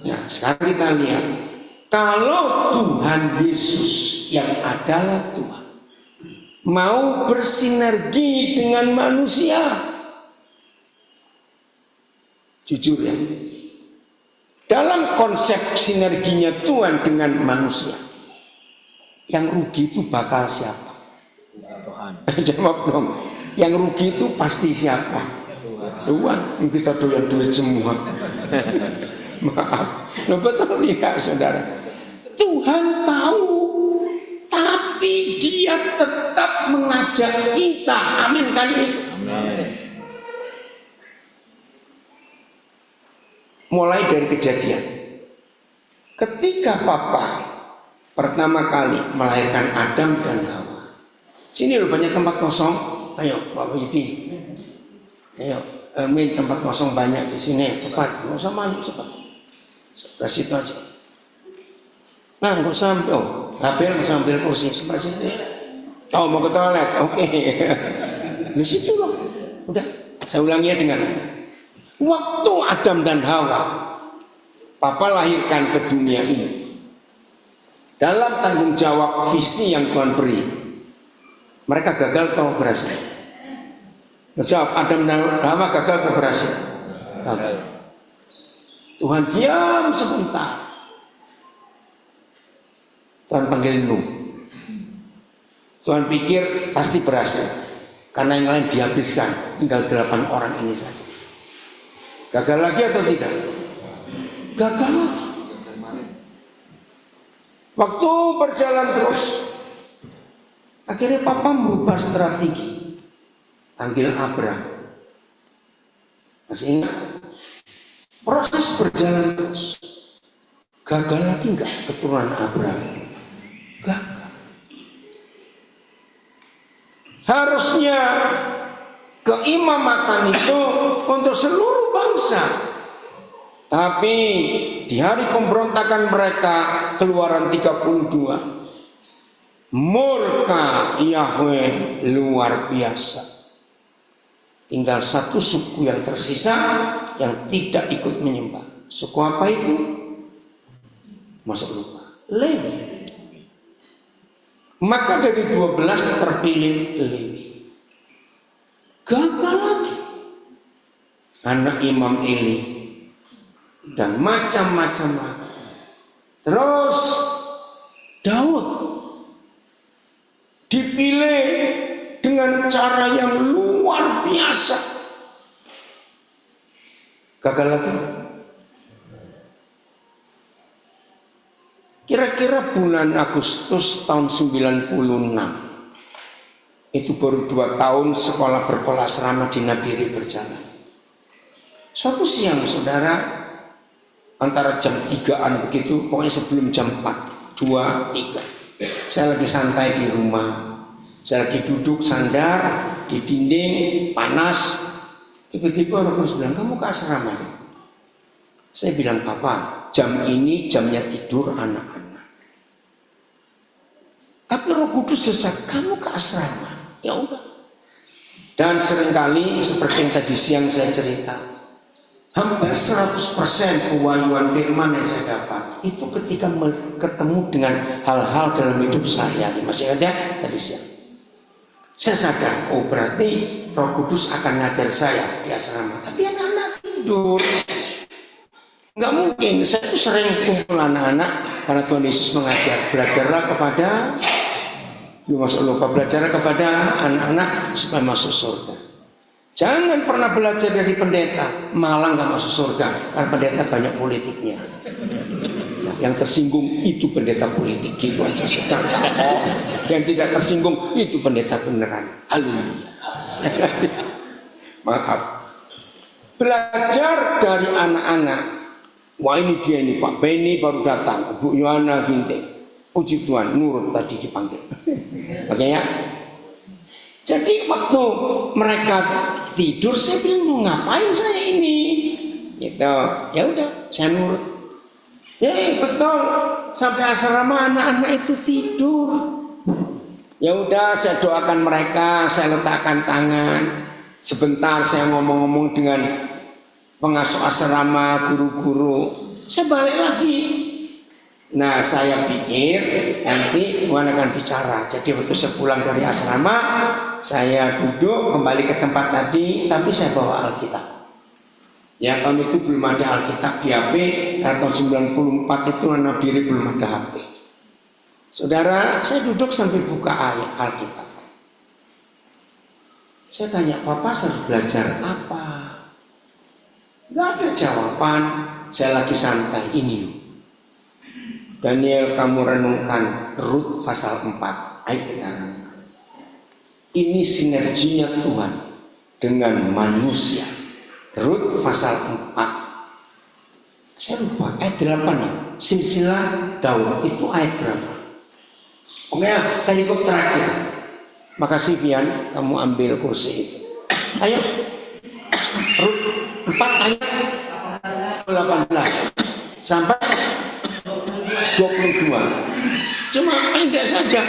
Nah sekarang kita lihat, kalau Tuhan Yesus yang adalah Tuhan mau bersinergi dengan manusia, jujur ya, dalam konsep sinerginya Tuhan dengan manusia, yang rugi itu bakal siapa? Tuhan. Jawab dong. Yang rugi itu pasti siapa? Tuhan. Kita doyan duit semua. Maaf, no, betul tidak saudara? Tuhan tahu, tapi dia tetap mengajak kita. Amin kan itu? Amin. Mulai dari kejadian, ketika Papa pertama kali melahirkan Adam dan Hawa. Sini loh banyak tempat kosong. Ayo Bapak Yudi, ayo Amin, tempat kosong banyak di sini. Cepat, nggak usah malu, cepat. Sebelah situ aja. Nah, nggak usah ambil, nggak usah ambil kursi sebelah situ. Oh, mau ke toilet, oke. Di situ loh. Udah, saya ulangi ya dengan waktu Adam dan Hawa, Papa lahirkan ke dunia ini. Dalam tanggung jawab visi yang Tuhan beri, mereka gagal atau berhasil? Menjawab, Adam dan Hawa gagal atau berhasil? Gagal. Tuhan diam sebentar. Tuhan panggil Nuh. Tuhan pikir pasti berhasil, karena yang lain dihabiskan, tinggal 8 orang ini saja. Gagal lagi atau tidak? Gagal lagi. Waktu berjalan terus, akhirnya Papa merubah strategi, panggil Abraham. Masih ingat? Proses berjalan terus. Gagal lagi enggak keturunan Abraham? Gagal. Harusnya keimamatan itu untuk seluruh bangsa. Tapi di hari pemberontakan mereka, Keluaran 32, murka Yahweh luar biasa. Tinggal satu suku yang tersisa yang tidak ikut menyembah. Suku apa itu? Masuk lupa. Lewi. Maka dari 12 terpilih Lewi. Gagal lagi. Anak Imam Eli dan macam-macam lagi. Terus Daud dipilih dengan cara yang luar biasa. Gagal lagi. Kira-kira bulan Agustus tahun 96, itu baru 2 tahun sekolah berpola asrama di Nabiri berjalan. Suatu siang saudara, antara jam 3-an begitu, pokoknya sebelum jam 4, 2, 3, saya lagi santai di rumah. Saya lagi duduk sandar di dinding, panas. Tiba-tiba Roh Kudus bilang, kamu ke asrama. Saya bilang, Papa, jam ini jamnya tidur anak-anak. Tapi Roh Kudus desak, kamu ke asrama. Ya udah. Dan seringkali seperti yang tadi siang saya cerita, hampir 100% pewahyuan firman yang saya dapat itu ketika ketemu dengan hal-hal dalam hidup sehari-hari. Masih ingat ya tadi siang? Saya sadar, oh berarti Roh Kudus akan ngajar saya di asrama. Tapi anak-anak tidur. Nggak mungkin, saya tuh sering kumpul anak-anak karena Tuhan Yesus mengajar, belajarlah kepada, belajarlah kepada anak-anak supaya masuk surga. Jangan pernah belajar dari pendeta, malah nggak masuk surga, karena pendeta banyak politiknya. Nah, yang tersinggung itu pendeta politik, gitu aja sudah. Yang tidak tersinggung itu pendeta beneran. Haleluya. Maaf. Belajar dari anak-anak. Wah ini dia ini Pak Beni baru datang, Bu Yohana Ginting. Puji Tuhan, nurut tadi dipanggil. Oke ya. Jadi waktu mereka tidur, saya bilang mau ngapain saya ini? Gitu. Ya udah, saya nurut. Ya betul. Sampai asrama anak-anak itu tidur. Ya udah, saya doakan mereka, saya letakkan tangan. Sebentar saya ngomong-ngomong dengan pengasuh asrama, guru-guru. Saya balik lagi. Nah, saya pikir nanti Tuhan akan bicara. Jadi waktu saya pulang dari asrama, saya duduk kembali ke tempat tadi, tapi saya bawa Alkitab. Ya, tahun itu belum ada Alkitab di HP, karena tahun 94 itu anak diri belum ada HP. Saudara, saya duduk sambil buka ayat Alkitab. Saya tanya, Papa harus belajar apa? Gak ada jawaban. Saya lagi santai ini. Daniel, kamu renungkan Rut pasal 4. Ayo kita renungkan. Ini sinerginya Tuhan dengan manusia. Rut pasal 4. Saya lupa ayat 8 ya. Silsilah Daud itu ayat berapa? Oke ya, kita ikut terakhir. Makasih Vian, kamu ambil kursi itu. Ayo. Rut 4 ayat 18 sampai 22. Cuma pendek saja,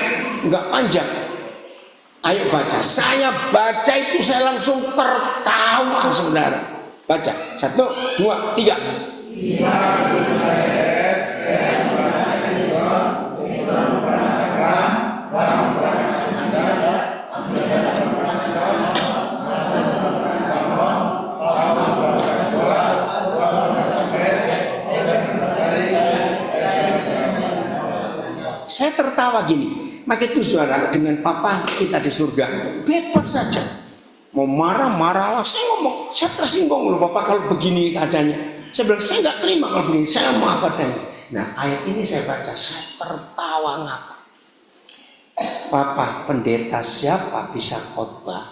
enggak panjang. Ayo baca. Saya baca itu saya langsung tertawa, saudara. Baca. 1, 2, 3. Saya tertawa gini, maka itu saudara, dengan Papa kita di surga bebas saja, mau marah-marahlah. Saya ngomong, saya tersinggung loh Papa kalau begini adanya. Saya bilang saya nggak terima kalau begini, saya mau apa adanya. Nah ayat ini saya baca, saya tertawa ngapa? Papa, pendeta siapa bisa khotbah?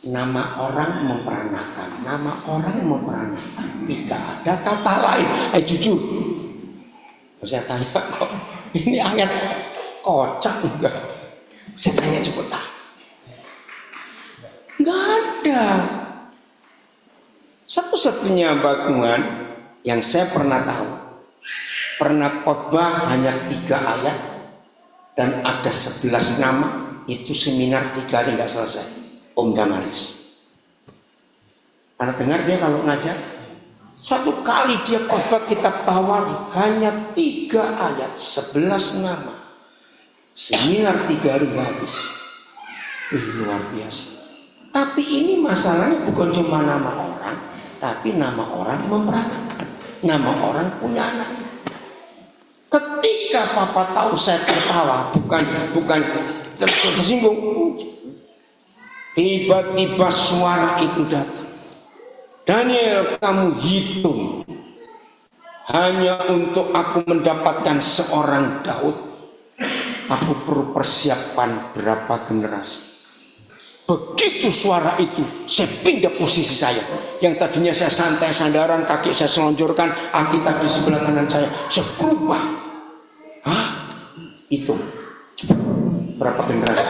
Nama orang memperanakan, nama orang memperanakan, tidak ada kata lain. Jujur, saya tanya kok ini ayat kocak enggak? Saya tanya cepetan. Enggak ada. Satu-satunya hamba Tuhan yang saya pernah tahu, pernah khotbah hanya 3 ayat dan ada 11 nama, itu seminar 3 hari enggak selesai. Om Damaris. Anda dengar dia kalau ngajar? Satu kali dia khotbah kitab Tawari hanya 3 ayat, 11 nama. Seminar 3 hari habis. Luar biasa. Tapi ini masalahnya bukan cuma nama orang, tapi nama orang memperanakan. Nama orang punya anak. Ketika Papa tahu saya tertawa, bukan tersinggung. Tiba-tiba suara itu datang. Daniel, kamu hitung hanya untuk aku mendapatkan seorang Daud, aku perlu persiapan berapa generasi. Begitu suara itu, saya pindah posisi saya. Yang tadinya saya santai sandaran, kaki saya selonjorkan, Alkitab di sebelah kanan saya berubah. Hah? Itu berapa generasi?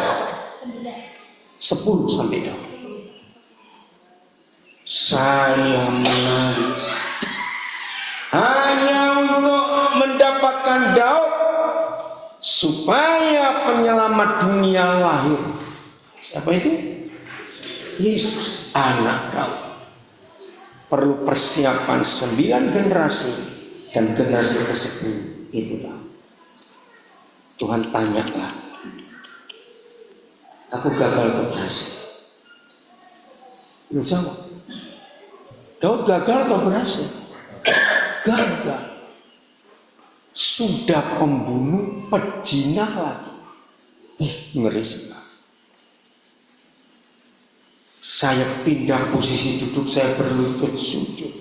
10 sampai Daud. Saya menangis. penyelamat dunia lahir. Siapa itu? Yesus, anak Daud. Perlu persiapan 9 generasi, dan generasi ke-10 itulah Tuhan tanyalah, aku gagal atau berhasil? Lu sama? Daud gagal atau berhasil? Gagal. Sudah pembunuh, pejinah lagi. Ngeri sekali. Saya pindah posisi duduk, saya berlutut sujud.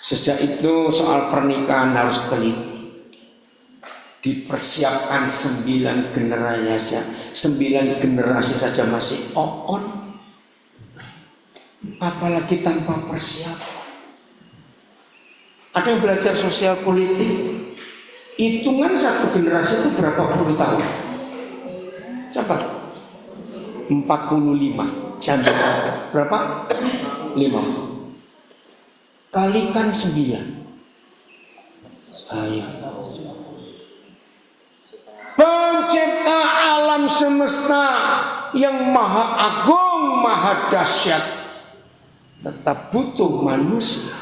Sejak itu soal pernikahan harus teliti. Dipersiapkan 9 generasi saja masih on. Apalagi tanpa persiapan. Ada yang belajar sosial politik, hitungan satu generasi itu berapa puluh tahun? Coba 45 janda berapa? 5 kalikan 9. Saya pencipta alam semesta yang maha agung, maha dahsyat, tetap butuh manusia.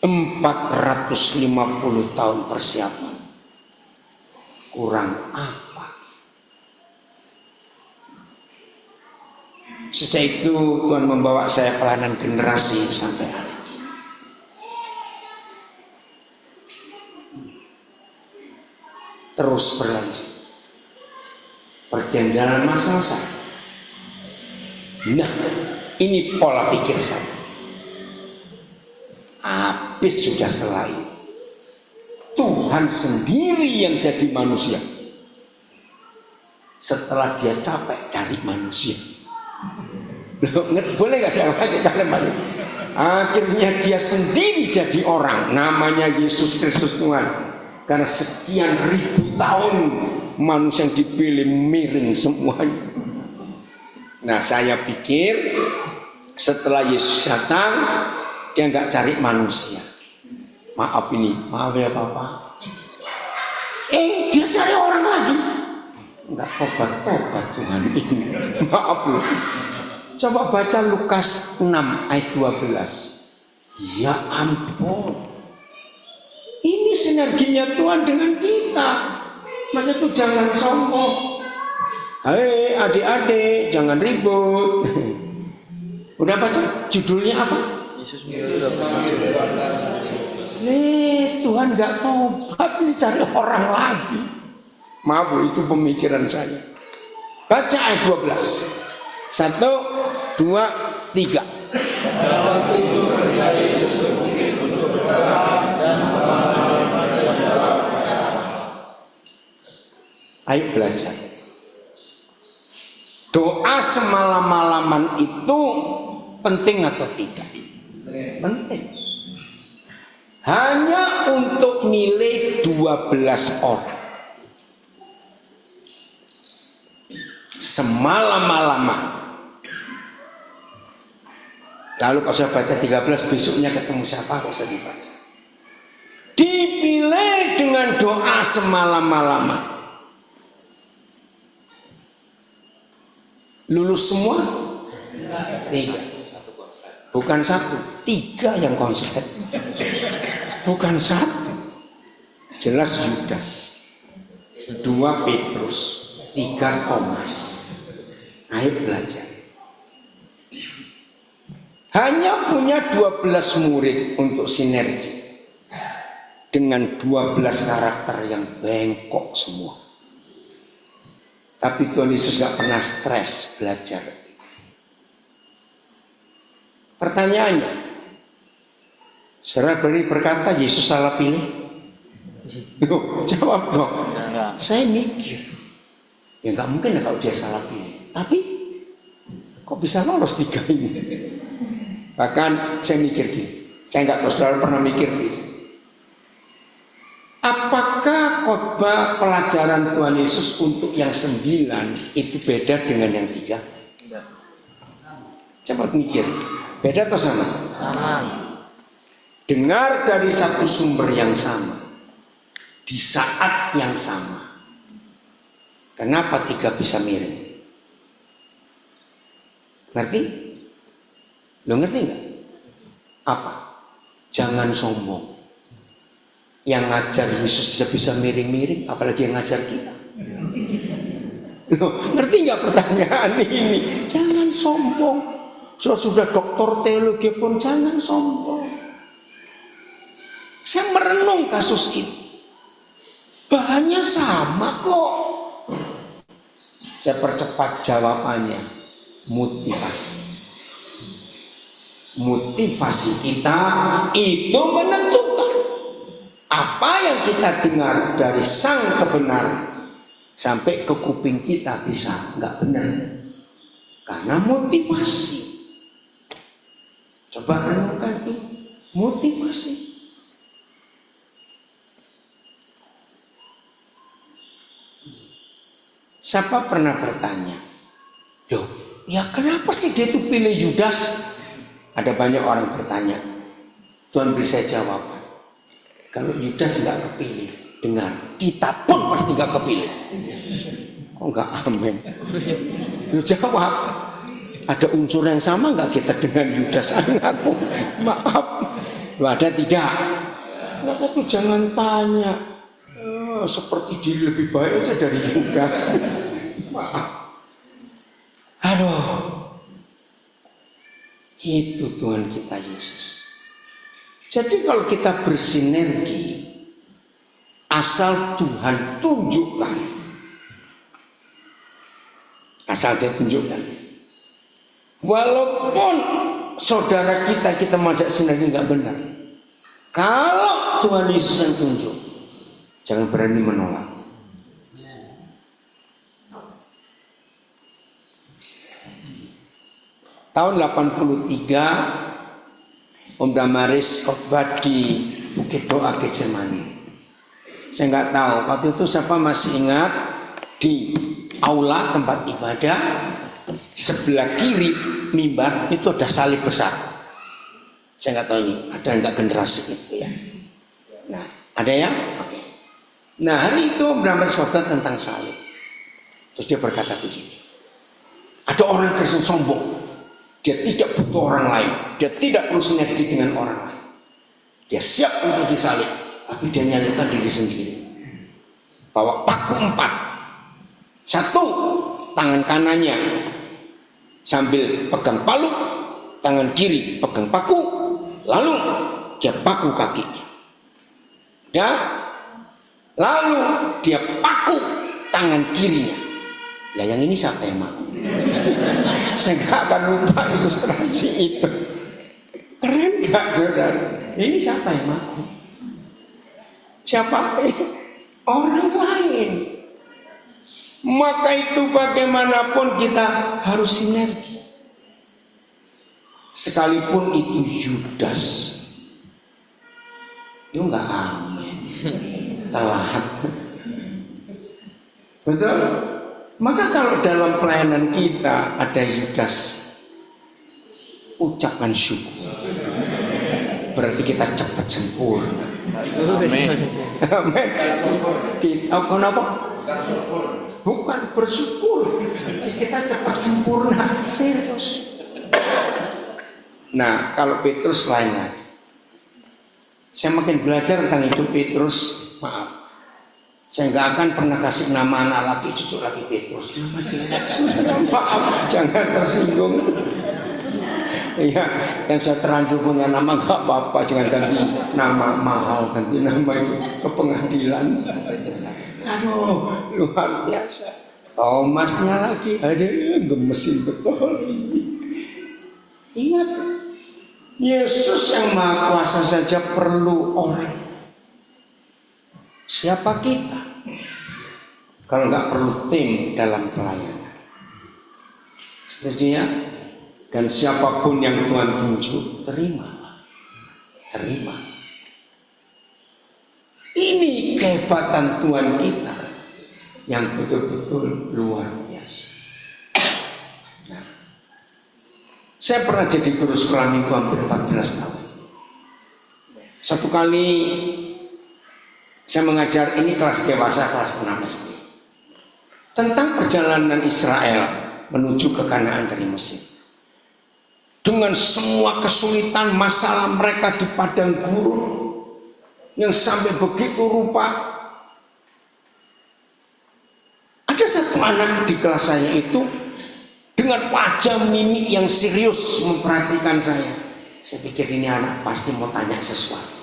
450 tahun persiapan. Kurang apa? Sejak itu Tuhan membawa saya pelayanan generasi sampai hari ini. Terus berlanjut. Perjalanan masalah saya. Nah, ini pola pikir saya. Habis sudah setelah ini. Tuhan sendiri yang jadi manusia. Setelah dia capek cari manusia. Boleh gak saya pakai kalimat ini? Akhirnya dia sendiri jadi orang. Namanya Yesus Kristus Tuhan. Karena sekian ribu tahun manusia yang dipilih miring semuanya. Nah, saya pikir setelah Yesus datang, dia nggak cari manusia. Maaf ya Bapak. Dia cari orang lagi. Nggak tobat Tuhan ini. Maaf loh. Coba baca Lukas 6 ayat 12. Ya ampun. Ini sinerginya Tuhan dengan kita. Makanya tuh jangan sombong. Hei adik-adik, jangan ribut. Udah baca judulnya apa? Tuhan gak tobat, ini cari orang lagi. Maaf, itu pemikiran saya. Baca ayat 12. 1, 2, 3. Ayo belajar. Doa semalam-malaman itu penting atau tidak? Penting. Hanya untuk milih 12 orang. Semalam-malaman. Lalu kalau saya baca 13, besoknya ketemu siapa? Kalau saya dibaca. Dipilih dengan doa semalam-malaman. Lulus semua? 3. Bukan 1, 3 yang konslet. Bukan 1. Jelas Yudas, 2 Petrus, 3 Thomas. Ayo belajar. Hanya punya 12 murid untuk sinergi. Dengan 12 karakter yang bengkok semua. Tapi Tuhan Yesus gak pernah stres belajar. Pertanyaannya, saudara beri berkata Yesus salah pilih? Loh, jawab dong. Saya mikir, ya gak mungkin kalau dia salah pilih. Tapi kok bisa lolos 3 ini? Bahkan saya mikir gini, saya nggak tahu saudara pernah mikir gini. Apakah khotbah pelajaran Tuhan Yesus untuk yang 9 itu beda dengan yang 3? Coba mikir, beda atau sama? Sama. dengar dari satu sumber yang sama, di saat yang sama. Kenapa tiga bisa miring? Ngerti? Lo ngerti nggak? Apa? Jangan sombong. Yang ngajar Yesus bisa miring-miring, apalagi yang ngajar kita. Loh, ngerti nggak pertanyaan ini? Jangan sombong. Sudah doktor teologi pun jangan sombong. Saya merenung kasus ini. Bahannya sama kok. Saya percepat jawabannya. Motivasi. Motivasi kita itu menentukan apa yang kita dengar dari sang kebenaran sampai ke kuping kita bisa nggak benar karena motivasi. Coba renungkan ini, motivasi. Siapa pernah bertanya, loh, ya kenapa sih dia tuh pilih Yudas? Ada banyak orang bertanya. Tuhan beri saya jawaban. Kalau Yudas nggak kepilih, dengar, kita pun pasti nggak kepilih. Kok nggak amin? Lu jawab. Ada unsur yang sama nggak kita dengan Yudas? Aku maaf. Lu ada tidak? Maka tuh jangan tanya. Seperti dia lebih baik aja dari Yudas. Maaf. Aduh. Itu Tuhan kita Yesus. Jadi kalau kita bersinergi, asal Tuhan tunjukkan, asal dia tunjukkan, walaupun saudara kita mengajak sinergi nggak benar, kalau Tuhan Yesus yang tunjuk, jangan berani menolak. Tahun 83 Om Damaris khotbah di Bukit Doa Getsemani. Saya nggak tahu waktu itu siapa masih ingat, di aula tempat ibadah sebelah kiri mimbar itu ada salib besar. Saya nggak tahu ini ada nggak generasi itu ya. Nah ada ya? Oke. Nah hari itu Om Damaris khotbah tentang salib. Terus dia berkata begini, ada orang Kristen sombong. Dia tidak butuh orang lain. Dia tidak perlu sinergi dengan orang lain. Dia siap untuk disalib, tapi dia nyalibkan diri sendiri. Bawa paku 4. Satu, tangan kanannya sambil pegang palu, tangan kiri pegang paku, lalu dia paku kakinya. Ya, lalu dia paku tangan kirinya. Lah yang ini siapa yang mau? Saya nggak akan lupa ilustrasi itu. Keren nggak saudara? Ini siapa yang mau? Siapa? Orang lain. Maka itu bagaimanapun kita harus sinergi. Sekalipun itu Yudas, itu nggak amin. Telat. Betul? Maka kalau dalam pelayanan kita ada Yudas, ucapkan syukur. Berarti kita cepat sempurna. Amin. Amin. Kenapa? Bukan bersyukur. Kita cepat sempurna. Serius. Nah, kalau Petrus lain lagi. Saya makin belajar tentang hidup Petrus. Maaf. Saya nggak akan pernah kasih nama anak laki cucu laki Petrus. Nama jelek. Maaf, jangan tersinggung. Iya, yang saya terlanjur punya nama nggak apa-apa, jangan ganti nama mahal, ganti nama itu ke pengadilan. Aduh, luar biasa. Thomasnya lagi, ada gemesin betul. Ingat, Yesus yang Maha Kuasa saja perlu orang. Siapa kita kalau nggak perlu tim dalam pelayanan? Setuju ya? Dan siapapun yang Tuhan tunjuk, terima. Ini kehebatan Tuhan kita yang betul-betul luar biasa. Nah, saya pernah jadi guru sekolah minggu hampir 14 tahun. Satu kali saya mengajar, ini kelas dewasa, kelas 6 SD, tentang perjalanan Israel menuju ke Kanaan dari Mesir. Dengan semua kesulitan masalah mereka di padang gurun yang sampai begitu rupa. Ada satu anak di kelas saya itu dengan wajah mimik yang serius memperhatikan saya. Saya pikir ini anak pasti mau tanya sesuatu.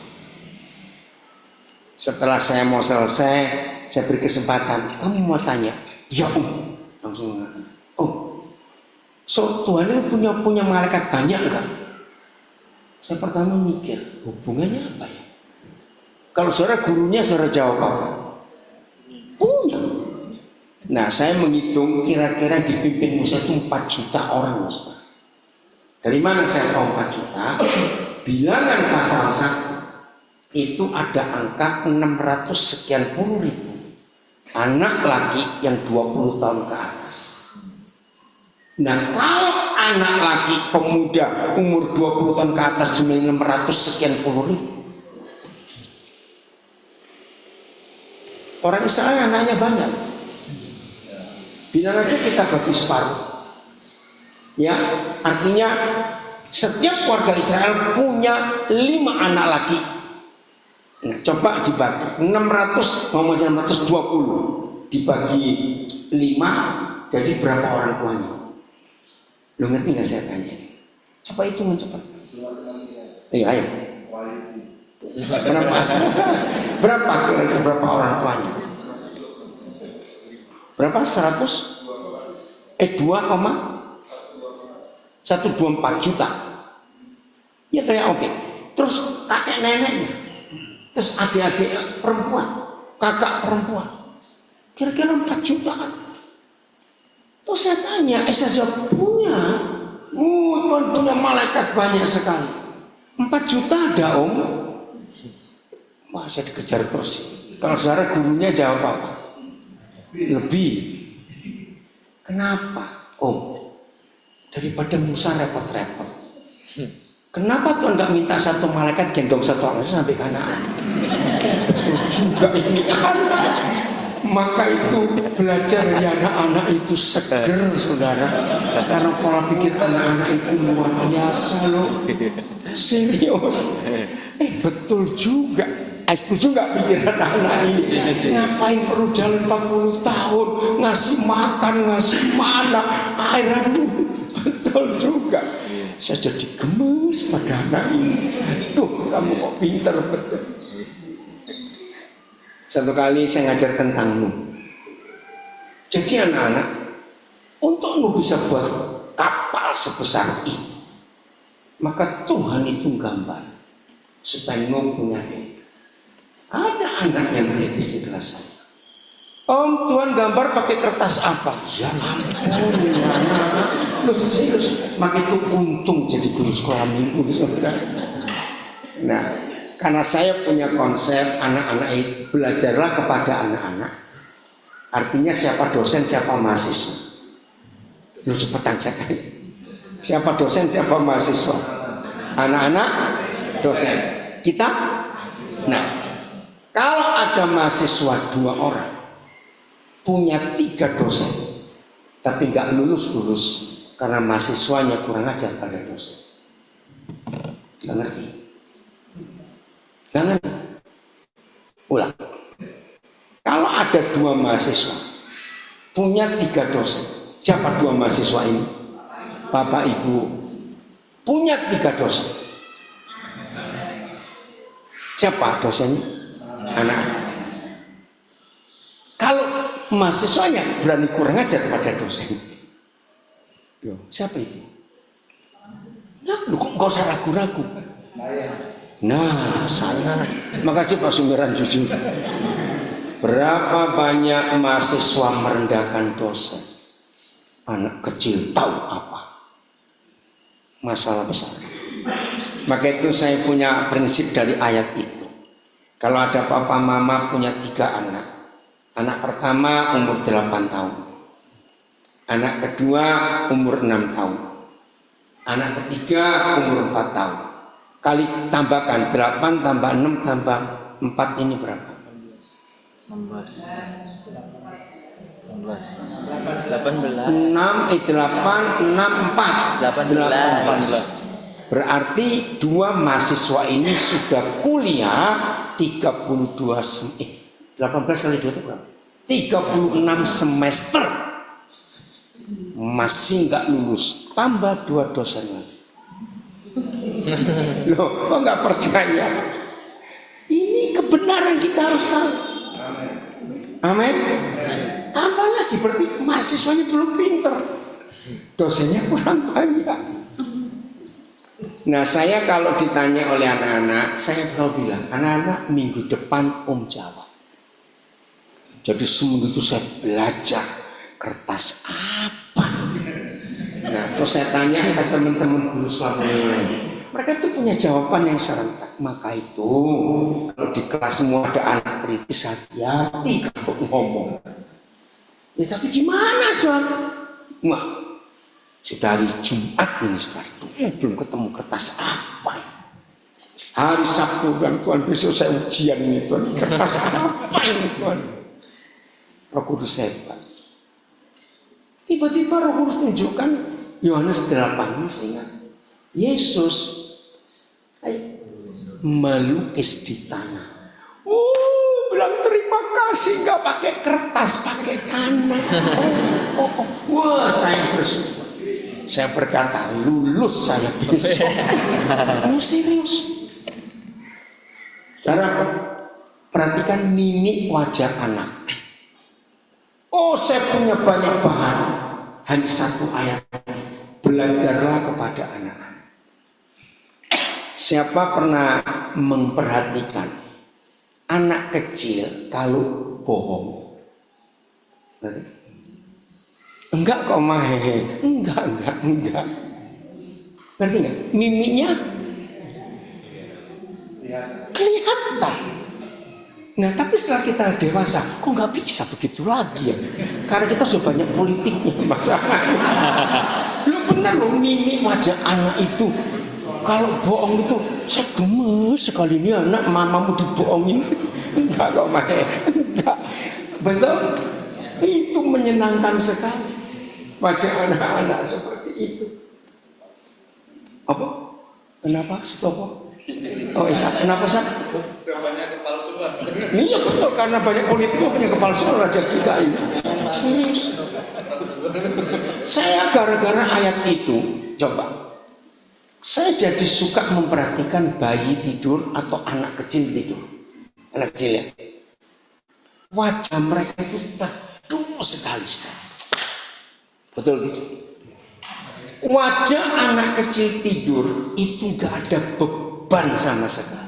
Setelah saya mau selesai, saya beri kesempatan. Kamu mau tanya? Ya langsung mengatakan. So Tuhan itu punya malaikat banyak enggak? Saya pertama mikir, hubungannya apa ya? Kalau saudara gurunya, saudara jawab apa? Punya. Nah, saya menghitung kira-kira dipimpin Musa itu 4 juta orang, saudara. Dari mana saya tahu 4 juta? Bilangan pasal 1 itu ada angka 600 sekian puluh ribu anak laki yang 20 tahun ke atas. Nah, kalau anak laki pemuda umur 20 tahun ke atas cuma 600 sekian puluh ribu. Orang Israel anaknya banyak. Bilang aja kita bagi separuh. Ya, artinya setiap warga Israel punya 5 anak laki. Nah, coba dibagi 600 mau 620 dibagi 5 jadi berapa orang tuanya? Lo ngerti nggak saya tanya? Coba hitungan cepat. Ayo. Berapa kira-kira berapa orang tuanya? Berapa? 100? 2,124 juta. Ya saya oke. Terus kakek neneknya, terus adik-adik perempuan, kakak perempuan, kira-kira 4 juta kan? Terus saya tanya, saya punya, Tuhan punya malaikat banyak sekali. 4 juta ada om? Wah, saya dikejar terus. Kalau saudara gurunya jawab apa? Lebih. Kenapa? Om, daripada Musa repot-repot. Kenapa Tuhan nggak minta satu malaikat gendong satu orang sampai Kanaan? Betul juga ini kan. Maka itu belajar dari anak-anak itu seger, saudara. Karena pola pikir anak-anak itu luar biasa loh. Serius. Betul juga. Setuju nggak pikiran anak ini? Ngapain perlu jalan 40 tahun ngasih makan, ngasih mana, air. Betul juga. Saya jadi gemes pada anak ini. Aduh, kamu kok pintar betul. Satu kali saya ngajar tentang Nuh. Jadi anak-anak, untuk Nuh bisa buat kapal sebesar itu, maka Tuhan itu gambar supaya Nuh punya dia. Ada anak yang kritis di kelas saya. Om, Tuhan gambar pakai kertas apa? Ya ampun, ya anak. Loh, serius. Maka itu untung jadi guru sekolah minggu, saudara. Nah, karena saya punya konsep anak-anak itu belajarlah kepada anak-anak. Artinya siapa dosen, siapa mahasiswa. Lu cepetan saya. Siapa dosen, siapa mahasiswa. Anak-anak, dosen. Kita? Nah, kalau ada mahasiswa 2 orang, punya 3 dosen, tapi nggak lulus karena mahasiswanya kurang ajar pada dosen. Nggak ngerti? Jangan ulang. Kalau ada 2 mahasiswa punya 3 dosen, siapa 2 mahasiswa ini? Bapak Ibu punya 3 dosen. Siapa dosennya? Anak-anak. Kalau mahasiswanya berani kurang ajar pada dosen, siapa itu? Nah, lu kok gak usah ragu-ragu. Nah, saya. Makasih Pak Sumberan jujur. Berapa banyak mahasiswa merendahkan dosen? Anak kecil tahu apa? Masalah besar. Maka itu saya punya prinsip dari ayat itu. Kalau ada papa mama punya 3 anak. Anak pertama umur 8 tahun. Anak kedua umur 6 tahun. Anak ketiga umur 4 tahun. kali tambahkan 8 tambah 6 tambah 4 ini berapa? 16. 18. 6 8 6 4 18. Berarti 2 mahasiswa ini sudah kuliah 18 kali 2 itu berapa? 36 semester masih nggak lulus, tambah 2 dosen lagi. Loh, kok nggak percaya? Ini kebenaran, kita harus tahu. Amin. Tambah lagi, berarti mahasiswanya belum pinter, dosennya kurang banyak. Nah, saya kalau ditanya oleh anak-anak, saya selalu bilang, anak-anak minggu depan Om jawab. Jadi seminggu itu saya belajar kertas apa. Nah, terus saya tanya ke teman-teman guru selama ini, mereka tuh punya jawaban yang serentak. Maka itu kalau di kelas semua ada anak kritis, hati-hati kalau ngomong. Ya tapi gimana soal? Wah, sudah hari Jumat ini belum ketemu kertas apa. Hari Sabtu bilang, Tuhan besok saya ujian ini Tuhan, kertas apa ini Tuhan? Roh Kudus hebat. Tiba-tiba Roh Kudus tunjukkan Yohanes 8 ini, sehingga Yesus melukis di tanah. Bilang terima kasih, nggak pakai kertas, pakai tanah. Wah, saya bersyukur. Saya berkata, lulus saya besok. Serius. Saudara, perhatikan mimik wajah anak. Saya punya banyak bahan, hanya 1 ayat. Belajarlah kepada anak-anak. Siapa pernah memperhatikan anak kecil kalau bohong? Enggak kok mahe, enggak. Ngerti nggak? Mimiknya kelihatan. Nah, tapi setelah kita dewasa, kok nggak bisa begitu lagi ya? Karena kita sudah banyak politiknya masalahnya. Lu benar lo, mimik wajah anak itu. Kalau bohong itu, saya gemes sekali, ini anak mamamu dibohongin. Enggak kok mahe, enggak. Betul? Itu menyenangkan sekali. Wajah anak-anak seperti itu. Apa? Kenapa? Stop. Kenapa Sak? Banyak kepalsuan. Iya betul, karena banyak politik punya kepalsuan raja kita ini. Serius. Saya gara-gara ayat itu, coba. Saya jadi suka memperhatikan bayi tidur atau anak kecil tidur. Anak kecil ya. Wajah mereka itu teduh sekali. Betul gitu. Wajah anak kecil tidur itu gak ada beban sama sekali.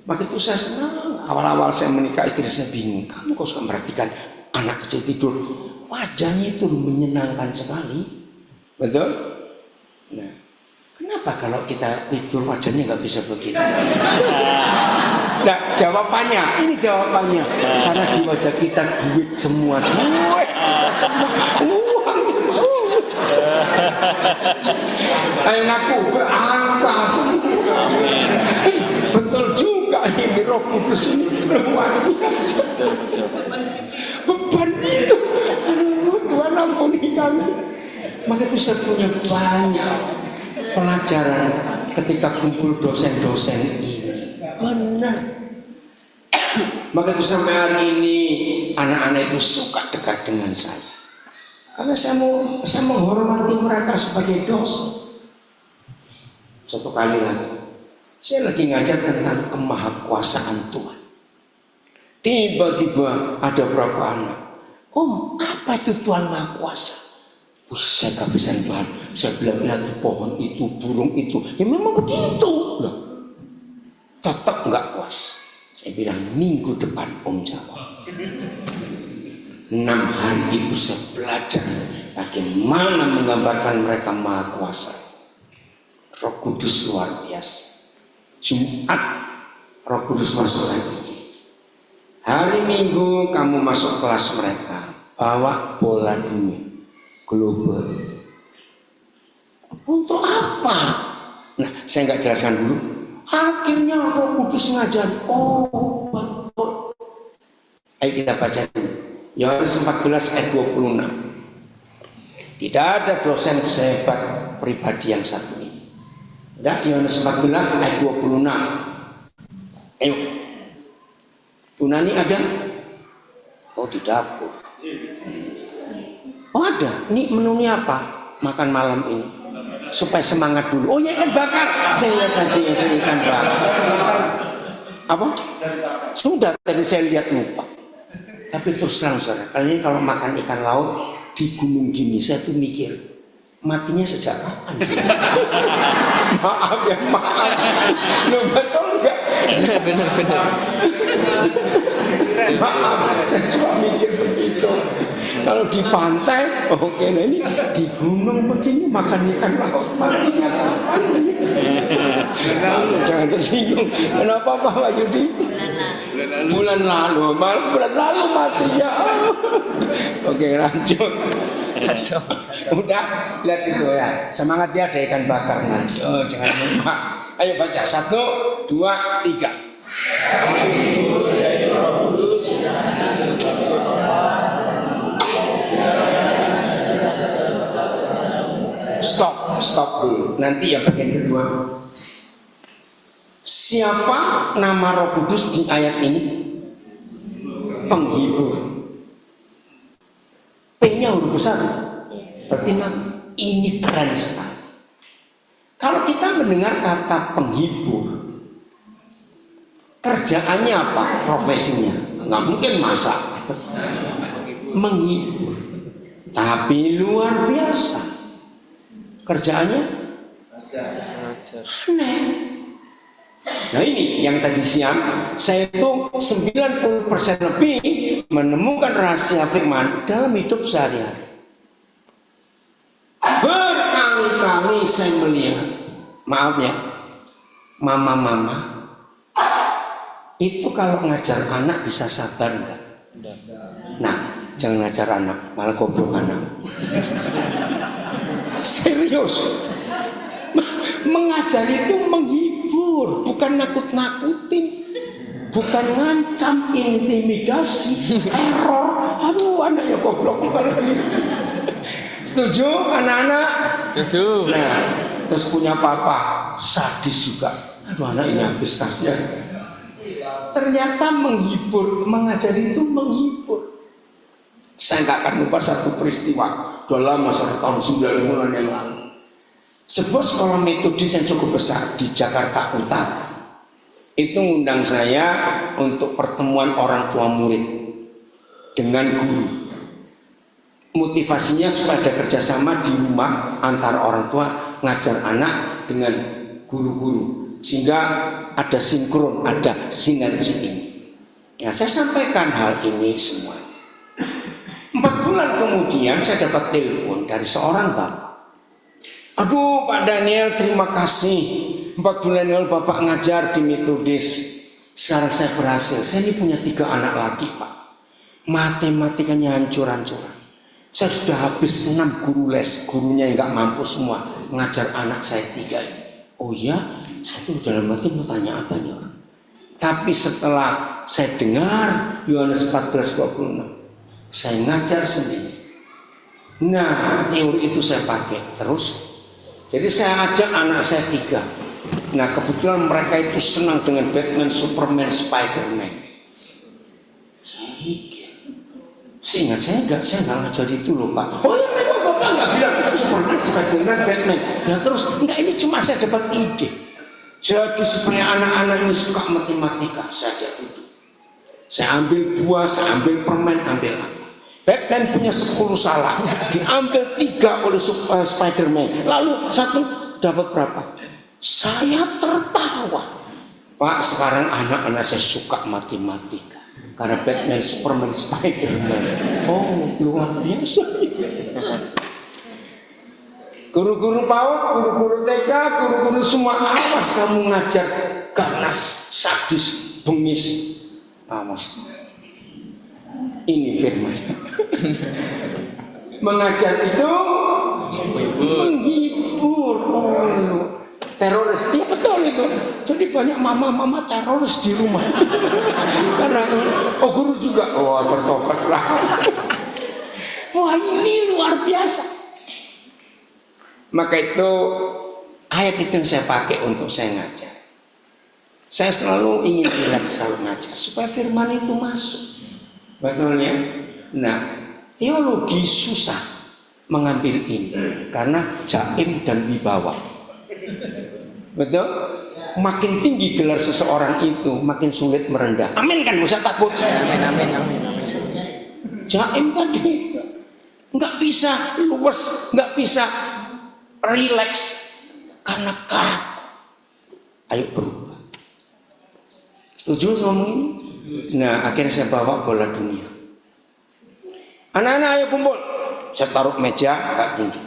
Maka itu saya senang. Awal-awal saya menikah, istri saya bingung. Kamu kok suka merhatikan anak kecil tidur? Wajahnya itu menyenangkan sekali. Betul? Nah, kenapa kalau kita tidur wajahnya nggak bisa begitu? Nah, jawabannya, ini jawabannya. Karena di wajah kita duit semua, duit uang. Ayo ngaku, angka semua. Betul juga, ini Roh Kudus ini luar biasa. Beban itu, aduh Tuhan ampuni kami. Maka itu saya punya banyak pelajaran ketika kumpul dosen-dosen ini. Benar. Maka itu sampai hari ini anak-anak itu suka dekat dengan saya. Karena saya menghormati mereka sebagai dosen. Satu kali lagi, saya lagi ngajar tentang kemahakuasaan Tuhan. Tiba-tiba ada berapa anak, Om, apa itu Tuhan Maha Kuasa? Saya kehabisan Tuhan. Saya bilang, lihat pohon itu, burung itu, ya memang begitu loh. Tetap nggak puas. Saya bilang, minggu depan Om jawab. 6 hari itu saya belajar bagaimana menggambarkan mereka Maha Kuasa. Roh Kudus luar biasa. Jumat Roh Kudus masuk lagi. Hari Minggu kamu masuk kelas mereka, bawa bola dunia global. Untuk apa? Nah, saya nggak jelaskan dulu. Akhirnya Roh Kudus ngajari. Oh, betul. Ayo kita baca dulu. Yohanes 14 ayat 26. Tidak ada dosen sehebat pribadi yang satu ini. Tidak, Yohanes 14 ayat 26. Ayo. Tunani ada? Oh, di dapur. Oh, ada. Ini menunya apa? Makan malam ini. Supaya semangat dulu. Oh ya, ikan bakar. Saya lihat tadi ikan bakar. Apa? Sudah tadi saya lihat lupa. Tapi terus terang saudara, kali ini kalau makan ikan laut di gunung gini, saya tuh mikir matinya sejak kapan? Maaf ya, maaf. Loh, betul enggak? Benar. Maaf, saya suka mikir begitu. Kalau di pantai, oke, nah ini di gunung begini makan ikan laut matinya kapan? Jangan tersinggung. Kenapa Pak Yudi? Bulan lalu, bulan lalu matinya. Oke, lanjut. Udah, lihat itu ya. Semangat ya, ada ikan bakar nanti. Oh, jangan lupa. Ayo baca 1, 2, 3. Stop dulu. Nanti yang bagian kedua. Siapa nama Roh Kudus di ayat ini? Penghibur. P-nya huruf besar. Berarti ini keren sekali. Kalau kita mendengar kata penghibur, kerjaannya apa? Profesinya? Nggak mungkin masak. Menghibur. Tapi luar biasa. Kerjaannya aneh. Nah ini yang tadi siang saya itu 90% lebih menemukan rahasia firman dalam hidup sehari-hari. Berkali-kali saya melihat, maaf ya, mama-mama itu kalau ngajar anak bisa sabar enggak? Nah, jangan ngajar anak, malah goblok anak. Serius, mengajar itu menghibur, bukan nakut-nakutin, bukan ngancam, intimidasi, teror. Aduh, anaknya goblok banget. Setuju anak-anak? Setuju. Nah, terus punya papa sadis juga. Aduh, anak ini habis kasihan. Ternyata menghibur, mengajar itu menghibur. Saya nggak akan lupa satu peristiwa dalam masa tahun 90-an yang lalu. Sebuah sekolah metodis yang cukup besar di Jakarta Utara itu ngundang saya untuk pertemuan orang tua murid dengan guru. Motivasinya supaya ada kerjasama di rumah antara orang tua ngajar anak dengan guru-guru sehingga ada sinkron, ada sinergi ini. Nah, saya sampaikan hal ini semua. 4 bulan kemudian saya dapat telepon dari seorang bapak. Aduh Pak Daniel, terima kasih. 4 bulan lalu Bapak ngajar di metodis. Sekarang saya berhasil. Saya ini punya 3 anak lagi Pak. Matematikanya hancur-hancuran. Saya sudah habis 6 guru les. Gurunya yang gak mampu semua ngajar anak saya 3 ini. Oh iya? Saya tuh dalam hati mau tanya apa nih orang. Tapi setelah saya dengar Yohanes 14:26, saya ngajar sendiri. Nah, teori itu saya pakai terus. Jadi saya ajak anak saya 3. Nah, kebetulan mereka itu senang dengan Batman, Superman, Spiderman. Saya mikir, seingat saya nggak ngajar itu loh Pak. Oh ya, memang Bapak nggak bilang Superman, Spiderman, Batman. Nah terus, enggak, ini cuma saya dapat ide. Jadi supaya anak-anak ini suka matematika, saya ajak duduk. Saya ambil buah, saya ambil permen, ambil apa. Batman punya 10 salah, diambil 3 oleh Spiderman. Lalu 1 dapat berapa? Saya tertawa. Pak, sekarang anak-anak saya suka matematika karena Batman, Superman, Spiderman. Oh, luar biasa. Guru-guru PAUD, guru-guru TK, guru-guru semua, awas kamu ngajar ganas, sadis, bengis. Awas. Ini firman. Mengajar itu menghibur. Oh, teroris. Iya betul itu. Jadi banyak mama-mama teroris di rumah. Karena guru juga bertobatlah. Wah, ini luar biasa. Maka itu ayat itu yang saya pakai untuk saya ngajar. Saya selalu ingin selalu ngajar supaya firman itu masuk. Betul ya? Nah, teologi susah mengambil ini karena jaim dan wibawa. Betul? Makin tinggi gelar seseorang itu, makin sulit merendah. Amin kan? Usah takut. Amin. Jaim tadi itu nggak bisa luwes, nggak bisa rileks karena kaku. Ayo berubah. Setuju sama ini? Nah, akhirnya saya bawa bola dunia. Anak-anak ayo kumpul. Saya taruh meja agak tinggi.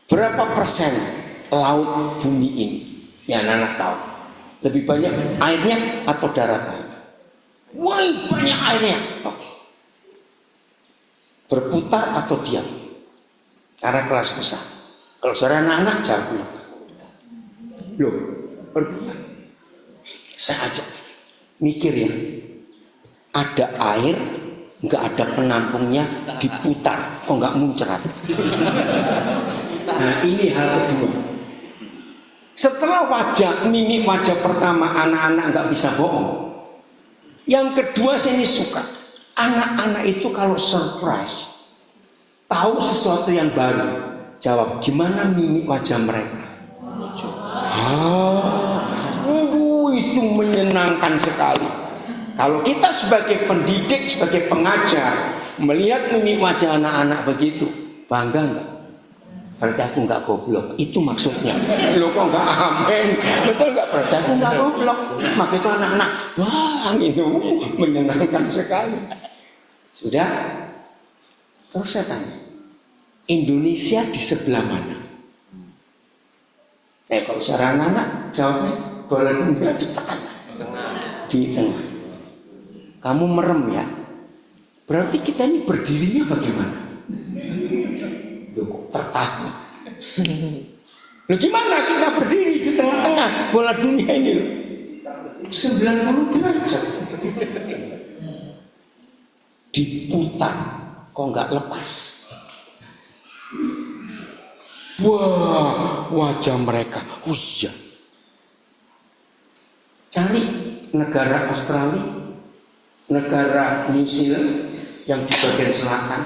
Berapa persen laut bumi ini? Ya anak-anak tahu. Lebih banyak airnya atau daratan? Wah, banyak airnya. Oke. Berputar atau diam? Karena kelas besar. Kalau saudara anak-anak jawabnya loh, berputar. Saya ajak mikir ya. Ada air, nggak ada penampungnya, diputar, kok nggak muncrat. Nah, ini hal kedua. Setelah mimik wajah pertama anak-anak nggak bisa bohong. Yang kedua saya ini suka. Anak-anak itu kalau surprise, tahu sesuatu yang baru, jawab gimana mimik wajah mereka. Itu menyenangkan sekali. Kalau kita sebagai pendidik, sebagai pengajar melihat mimik wajah anak-anak begitu, bangga enggak? Berarti aku enggak goblok. Itu maksudnya. Lo kok enggak amin? Betul enggak? Berarti aku enggak goblok. Maka itu anak-anak, wah itu menyenangkan sekali. Sudah? Terus saya tanya, Indonesia di sebelah mana? Kalau secara anak-anak jawabnya bola dunia di tengah. Di tengah. Kamu merem ya? Berarti kita ini berdirinya bagaimana? Loh, tertawa. Loh, gimana kita berdiri di tengah-tengah bola dunia ini? 90 derajat. Diputar, kok nggak lepas? Wah, wajah mereka. Oh iya. Cari negara Australia, negara New Zealand yang di bagian selatan.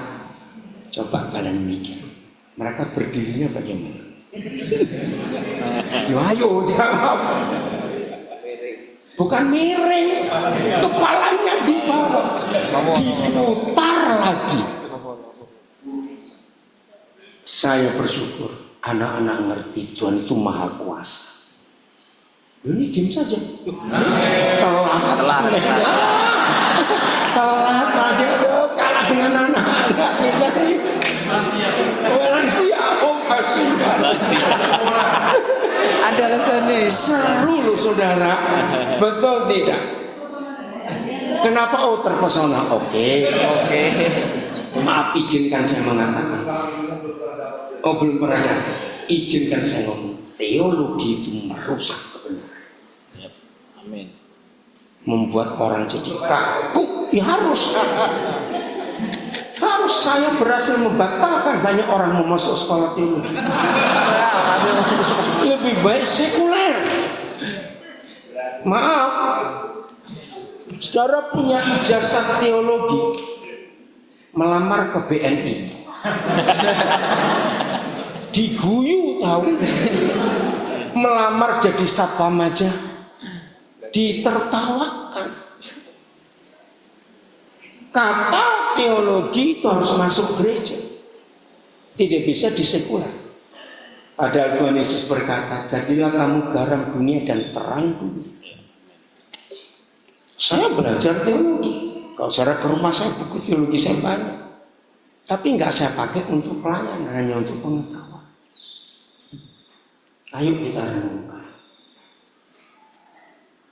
Coba kalian mikir, mereka berdirinya bagaimana? Ayo jawab. Bukan miring, kepalanya di bawah, diputar lagi. Saya bersyukur anak-anak ngerti Tuhan itu maha kuasa. Ini diam saja. Telat aja, kalah dengan anak-anak kita ini. Lansia, kasihan. Ada alasannya. Seru loh saudara, betul tidak? Kenapa terpesona? Oke. Maaf, izinkan saya mengatakan. Belum pernah. Izinkan saya ngomong. Teologi itu merusak kebenaran. Amin. Membuat orang jadi kaku. Ya harus saya berhasil membatalkan banyak orang mau masuk sekolah teologi. Lebih baik sekuler. Maaf, saudara punya ijazah teologi, melamar ke BNI, diguyu tahu, melamar jadi satpam aja, ditertawakan. Kata teologi itu harus masuk gereja, tidak bisa disekuler. Padahal Tuhan Yesus berkata, jadilah kamu garam dunia dan terang dunia. Saya belajar teologi. Kalau saudara ke rumah saya, buku teologi saya banyak. Tapi nggak saya pakai untuk pelayanan, hanya untuk pengetahuan. Ayo kita renungkan.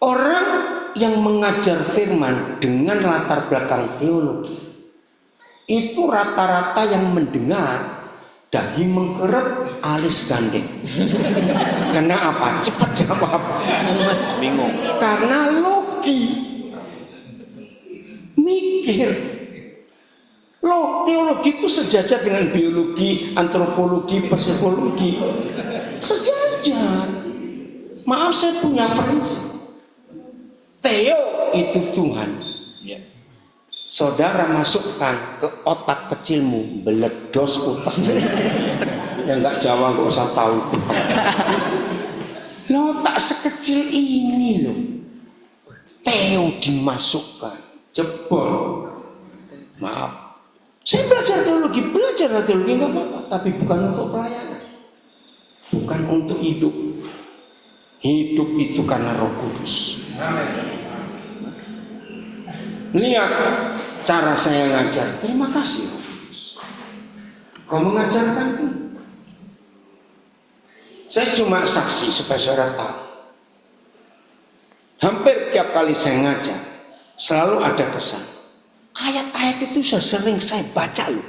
Orang yang mengajar firman dengan latar belakang teologi, itu rata-rata yang mendengar dahi mengkeret, alis gandeng. Karena apa? Cepat jawab. Bingung. Karena logi, mikir. Teologi itu sejajar dengan biologi, antropologi, psikologi. Sejajar. Maaf, saya punya prinsip. Theo itu Tuhan. Ya. Saudara masukkan ke otak kecilmu, beledos otak. Yang nggak Jawa nggak usah tahu. Nah, otak sekecil ini loh. Theo dimasukkan, jebol. Maaf. Saya belajar teologi nggak apa-apa, tapi bukan untuk pelayanan, bukan untuk hidup. Hidup itu karena Roh Kudus. Lihat cara saya ngajar. Terima kasih Roh Kudus. Kau mengajarkanku. Saya cuma saksi supaya saudara tahu. Hampir tiap kali saya ngajar, selalu ada kesan. Ayat-ayat itu sering saya baca loh.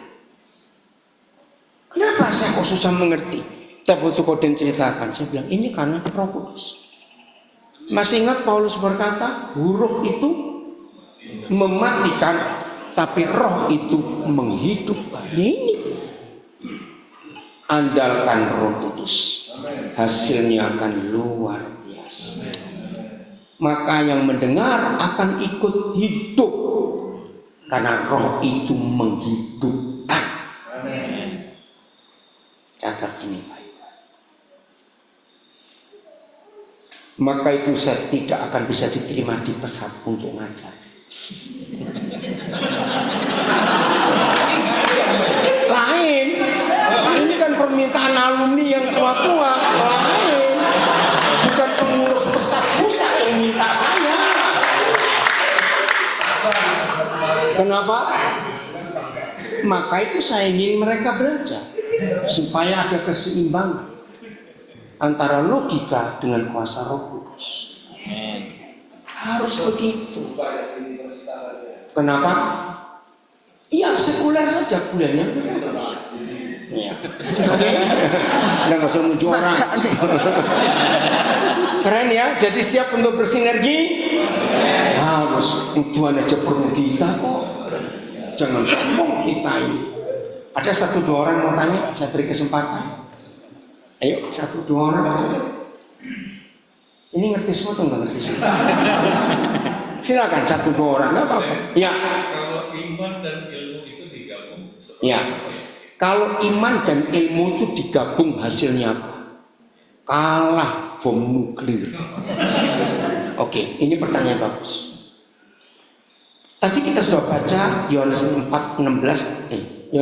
Kenapa saya kok susah mengerti? Tiap waktu kau ceritakan, saya bilang ini karena Roh Kudus. Masih ingat Paulus berkata, huruf itu mematikan, tapi roh itu menghidupkan. Ini andalkan Roh Kudus, hasilnya akan luar biasa. Maka yang mendengar akan ikut hidup, karena roh itu menghidupkan. Catat ini baik-baik. Maka itu saya tidak akan bisa diterima di pesat untuk ngajar. Lain. Ini kan permintaan alumni yang tua-tua. Lain. Bukan pengurus pesat pusat yang minta saya. Kenapa? Maka itu saya ingin mereka belajar supaya ada keseimbangan antara logika dengan kuasa Roh Kudus. Harus begitu. Kenapa? Ya sekuler saja kuliahnya. Ya. Oke. Nggak usah nunjuk orang. Keren ya. Jadi siap untuk bersinergi. Harus Tuhan aja perlu kita kok. Jangan sombong kita ini. Ada 1-2 orang mau tanya, saya beri kesempatan. Ayo 1-2 orang. Ini ngerti semua atau nggak ngerti semua? Silakan 1-2 orang, nggak apa-apa. Ya. Kalau iman dan ilmu itu digabung. Ya. Kalau iman dan ilmu itu digabung hasilnya apa? Kalah bom nuklir. Oke, ini pertanyaan bagus. Tadi kita sudah baca Yohanes 14:26.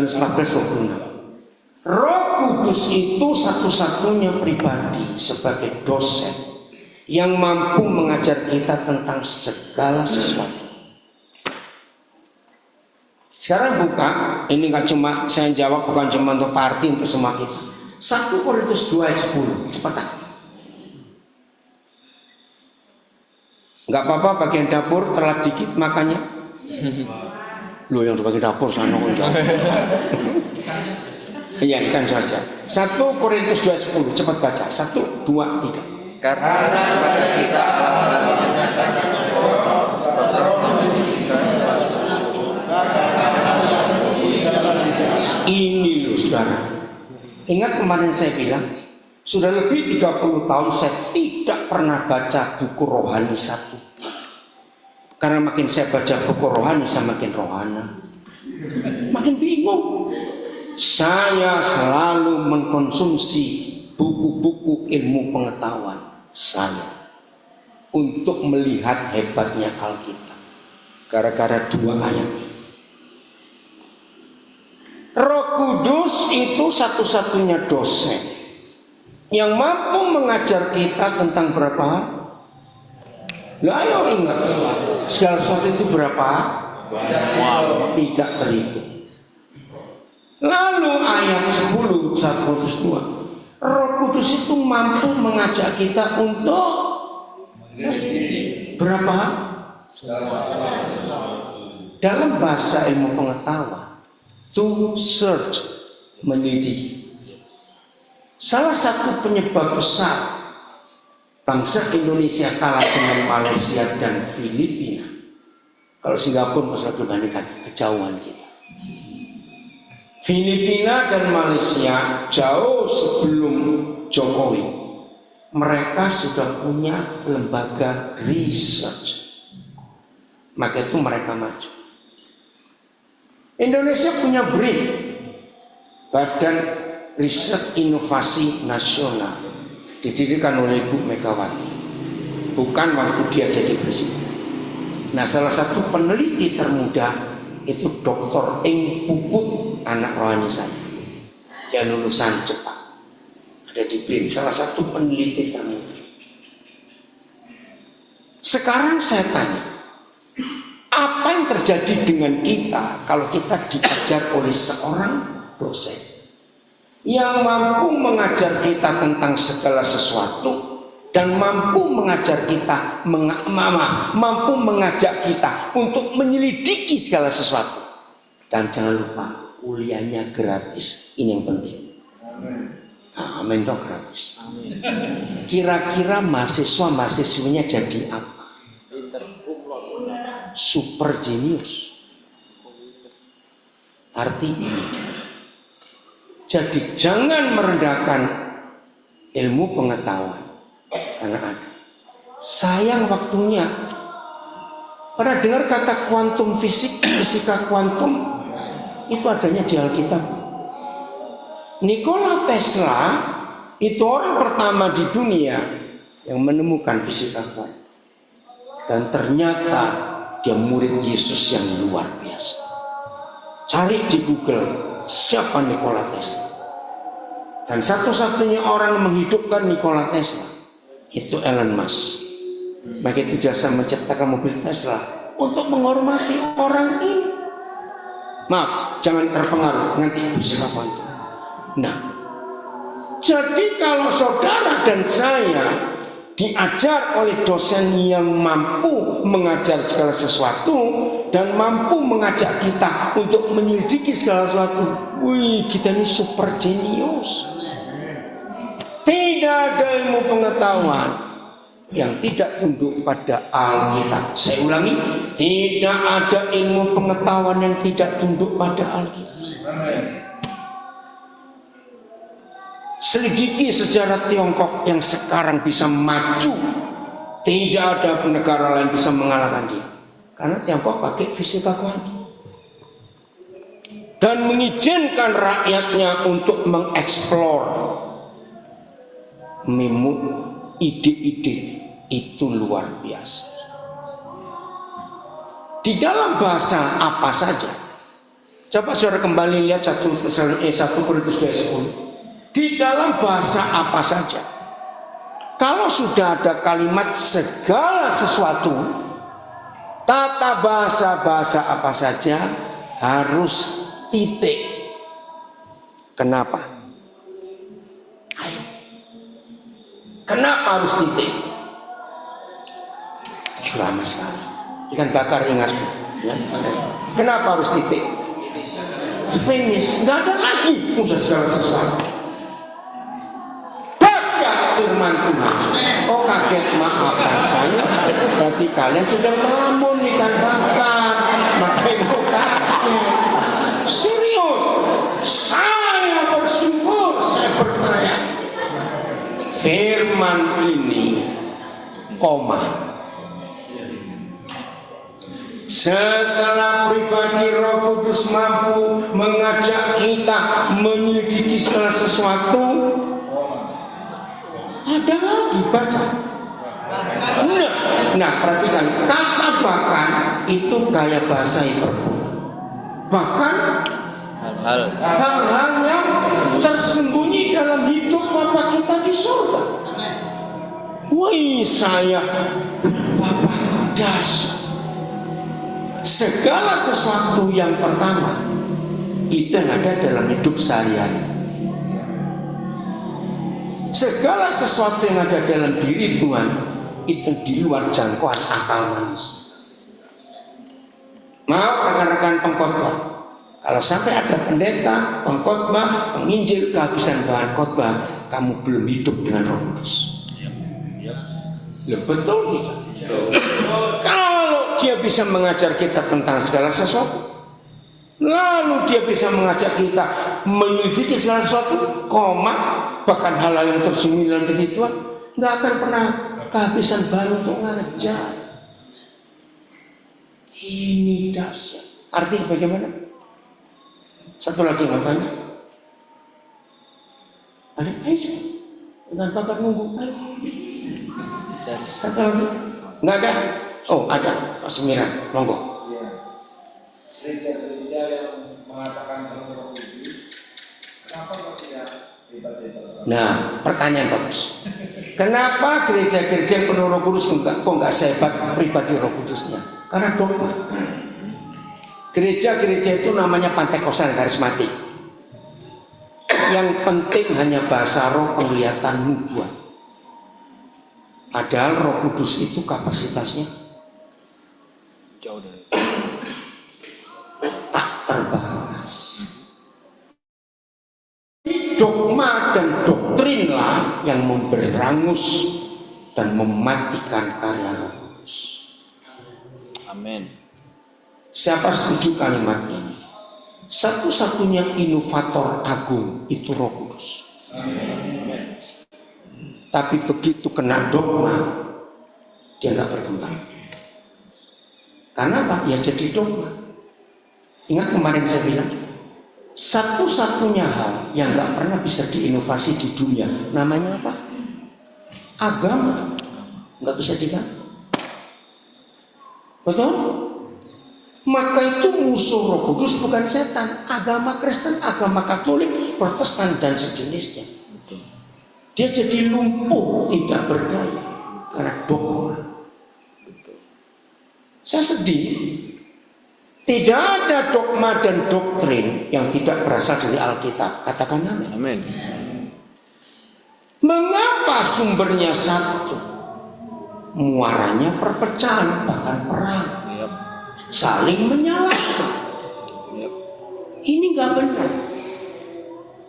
Roh Kudus itu satu-satunya pribadi sebagai dosen yang mampu mengajar kita tentang segala sesuatu. Sekarang buka, ini nggak cuma saya jawab, bukan cuma untuk party, untuk semua kita. 1 Korintus 2 ayat 10, cepetan. Nggak apa-apa bagian dapur telat dikit makanya. Lo yang sebagai dapur sana kok jauh. Iya, kan saja. 1 Korintus 2 ayat 10, cepat baca. 1, 2, 3. Karena kepada kita Allah menyatakan ini loh saudara. Ingat kemarin saya bilang, sudah lebih 30 tahun saya tidak pernah baca buku rohani satu. Karena makin saya baca buku rohani, saya makin rohana, makin bingung. Saya selalu mengkonsumsi buku-buku ilmu pengetahuan saya untuk melihat hebatnya Alkitab. Gara-gara 2 ayat. Roh Kudus itu satu-satunya dosen yang mampu mengajar kita tentang berapa? Lah ayo ingat, segala sesuatu itu berapa? Tidak terhitung. Lalu ayat 10 1 Korintus 2, Roh Kudus itu mampu mengajak kita untuk berapa? Dalam bahasa ilmu pengetahuan, to search, menyelidiki. Salah satu penyebab besar bangsa Indonesia kalah dengan Malaysia dan Filipina. Kalau Singapura bisa dibandingkan kejauhan kita. Filipina dan Malaysia jauh sebelum Jokowi, mereka sudah punya lembaga research. Maka itu mereka maju. Indonesia punya BRIN, Badan Riset Inovasi Nasional, didirikan oleh Ibu Megawati, bukan waktu dia jadi presiden. Nah, salah satu peneliti termuda itu Dr. Eng Puput, anak rohani saya. Dia lulusan Jepang, ada di BRIN, salah satu peneliti termuda. Sekarang saya tanya, apa yang terjadi dengan kita kalau kita diajar oleh seorang dosen yang mampu mengajar kita tentang segala sesuatu dan mampu mengajar kita, mampu mengajak kita untuk menyelidiki segala sesuatu. Dan jangan lupa, kuliahnya gratis. Ini yang penting. Nah, amin dong, gratis. Kira-kira mahasiswa-mahasiswinya jadi apa? Super genius. Artinya, jadi jangan merendahkan ilmu pengetahuan anak-anak. Sayang waktunya. Pernah dengar kata kuantum fisik, fisika kuantum? Itu adanya di Alkitab. Nikola Tesla itu orang pertama di dunia yang menemukan fisika kuantum. Dan ternyata dia murid Yesus yang luar biasa. Cari di Google siapa Nikola Tesla. Dan satu-satunya orang yang menghidupkan Nikola Tesla itu Elon Musk. Maka itu jasa menciptakan mobil Tesla untuk menghormati orang ini. Maaf, jangan terpengaruh nanti fisika kuantum. Nah, jadi kalau saudara dan saya diajar oleh dosen yang mampu mengajar segala sesuatu dan mampu mengajak kita untuk menyelidiki segala sesuatu, wih, kita ini super genius. Tidak ada ilmu pengetahuan yang tidak tunduk pada Alkitab. Saya ulangi, tidak ada ilmu pengetahuan yang tidak tunduk pada Alkitab. Selidiki sejarah Tiongkok yang sekarang bisa maju. Tidak ada negara lain bisa mengalahkan dia. Karena Tiongkok pakai fisika kuantum. Dan mengizinkan rakyatnya untuk mengeksplor ide-ide itu luar biasa. Di dalam bahasa apa saja. Coba saudara kembali lihat 1 Korintus 2:10. Di dalam bahasa apa saja, kalau sudah ada kalimat segala sesuatu, tata bahasa apa saja harus titik. Kenapa? Ayo. Kenapa harus titik? Lama sekali. Ikan bakar ingat. Ya. Kenapa harus titik? Finish. Nggak ada lagi usaha segala sesuatu. Firman Tuhan. Oh, kaget, maafkan saya. Berarti kalian sedang melamun ikan bakar. Maka itu kaget. Serius. Saya bersyukur, saya percaya. Firman ini, koma. Setelah pribadi Roh Kudus mampu mengajak kita menyelidiki segala sesuatu, ada lagi baca. Nah, perhatikan, kata bahkan itu gaya bahasa hiperbola. Bahkan hal-hal yang tersembunyi dalam hidup Bapa kita di surga. Wih, saya Bapak dasar. Segala sesuatu yang pertama itu yang ada dalam hidup sehari-hari. Segala sesuatu yang ada dalam diri Tuhan itu di luar jangkauan akal manusia. Maaf rekan-rekan pengkhotbah, kalau sampai ada pendeta, pengkhotbah, penginjil kehabisan bahan khotbah, kamu belum hidup dengan Roh Kudus. Ya, betul tidak? Kalau dia bisa mengajar kita tentang segala sesuatu, lalu dia bisa mengajak kita menyelidiki segala sesuatu, bahkan hal-hal yang tersembunyi dalam begituan, nggak akan pernah kehabisan bahan untuk ngajar. Ini dahsyat. Artinya bagaimana? Satu lagi makanya. Ada aja. Dengan bakat nunggu. Satu lagi. Nggak ada. Oh ada. Pak Semiran. Monggo. Gereja-gereja yang mengatakan Roh Kudus, kenapa kok tidak hebat-hebat? Nah, pertanyaan bagus. Kenapa gereja-gereja yang penuh Roh Kudus kok nggak sehebat pribadi Roh Kudusnya? Karena dogma. Gereja-gereja itu namanya Pantekosan karismatik. Yang penting hanya bahasa roh, penglihatan, nubuat. Padahal Roh Kudus itu kapasitasnya Jauh dari tak terbatas. Dogma dan doktrinlah yang memberangus dan mematikan karya Roh Kudus. Amin. Siapa setuju kalimat ini? Satu-satunya inovator agung itu Roh Kudus. Amin. Tapi begitu kena dogma, dia nggak berkembang. Karena apa? Ya jadi dogma. Ingat kemarin saya bilang, satu-satunya hal yang nggak pernah bisa diinovasi di dunia, namanya apa? Agama. Nggak bisa diganti. Betul? Maka itu musuh Roh Kudus bukan setan, agama Kristen, agama Katolik, Protestan dan sejenisnya. Dia jadi lumpuh, tidak berdaya karena dogma. Saya sedih. Tidak ada dogma dan doktrin yang tidak berasal dari Alkitab. Katakan amin. Amin. Mengapa sumbernya satu? Muaranya perpecahan, bahkan perang. Yap. Saling menyalahkan. Yap. Ini nggak benar.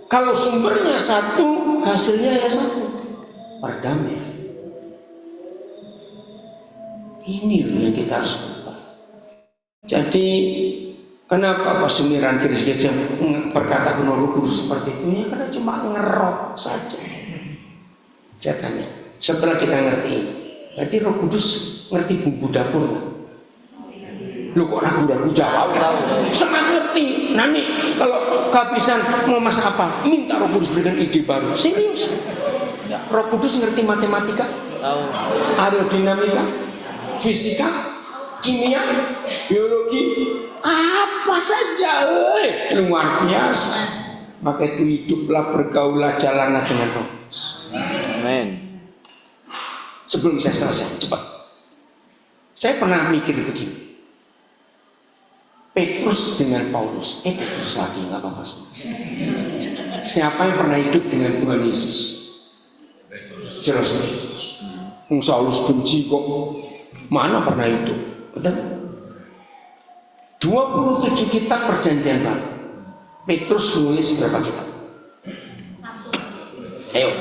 Kalau sumbernya satu, hasilnya ya satu. Perdamaian. Ini loh yang kita harus ubah. Jadi kenapa Pak Sumiran gereja berkata penuh Roh Kudus seperti itu? Ya karena cuma ngerok saja. Saya tanya, setelah kita ngerti ini, berarti Roh Kudus ngerti bumbu dapur nggak? Lu kok ragu-ragu jawab? Sangat ngerti. Nani kalau kehabisan mau masak apa, minta Roh Kudus berikan ide baru. Serius? Roh Kudus ngerti matematika, aerodinamika, fisika, kimia, biologi, apa saja. Luar biasa. Maka itu hiduplah, bergaulah, jalanlah dengan Roh Kudus. Amin. Sebelum saya selesai, cepat. Saya pernah mikir begini. Petrus dengan Paulus, Petrus lagi nggak apa-apa. Siapa yang pernah hidup dengan Tuhan Yesus? Jelas Petrus. Saulus benci kok. Mana pernah hidup? Betul? 27 kitab perjanjian baru. Petrus menulis berapa kitab? Ayo.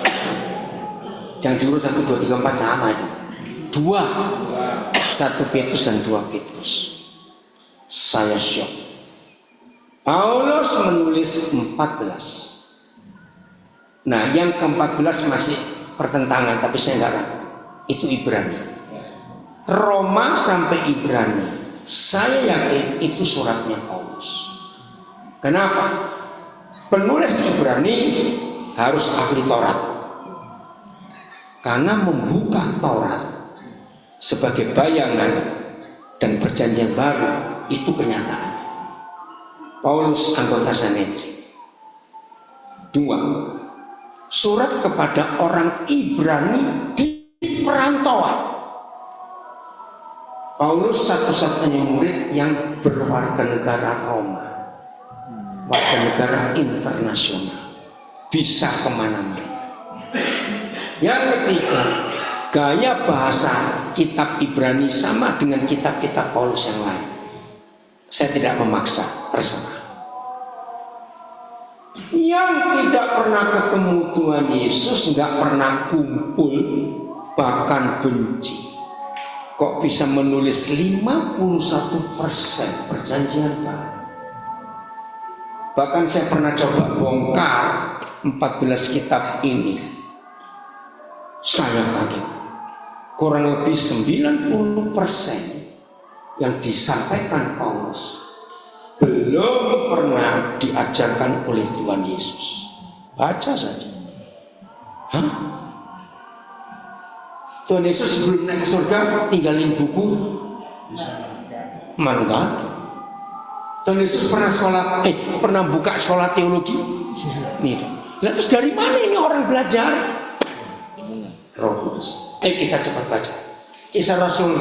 Jangan diurut 1, 2, 3, 4 sama itu. 2. 1 Petrus dan 2 Petrus. Saya syok. Paulus menulis 14. Nah, yang ke-14 masih pertentangan, tapi saya nggak ragu. Itu Ibrani. Roma sampai Ibrani, saya yakin itu suratnya Paulus. Kenapa? Penulis Ibrani harus ahli Taurat. Karena membuka Taurat sebagai bayangan dan perjanjian baru itu kenyataan. Paulus anggota Sanhedrin. 2. Surat kepada orang Ibrani di perantauan. Paulus satu-satunya murid yang berwarga negara Roma, warga negara internasional, bisa kemana-mana. Yang ketiga, gaya bahasa kitab Ibrani sama dengan kitab-kitab Paulus yang lain. Saya tidak memaksa, terserah. Yang tidak pernah ketemu Tuhan Yesus, nggak pernah kumpul, bahkan benci. Kok bisa menulis 51% perjanjian baru? Bahkan saya pernah coba bongkar 14 kitab ini. Saya kaget. Kurang lebih 90% yang disampaikan Paulus belum pernah diajarkan oleh Tuhan Yesus. Baca saja. Hah? Tuhan Yesus sebelum naik ke surga tinggalin buku? Enggak. Tuhan Yesus pernah buka sekolah teologi? Nih. Nah, terus dari mana ini orang belajar? Roh Kudus. Kita cepat baca. Kisah Rasul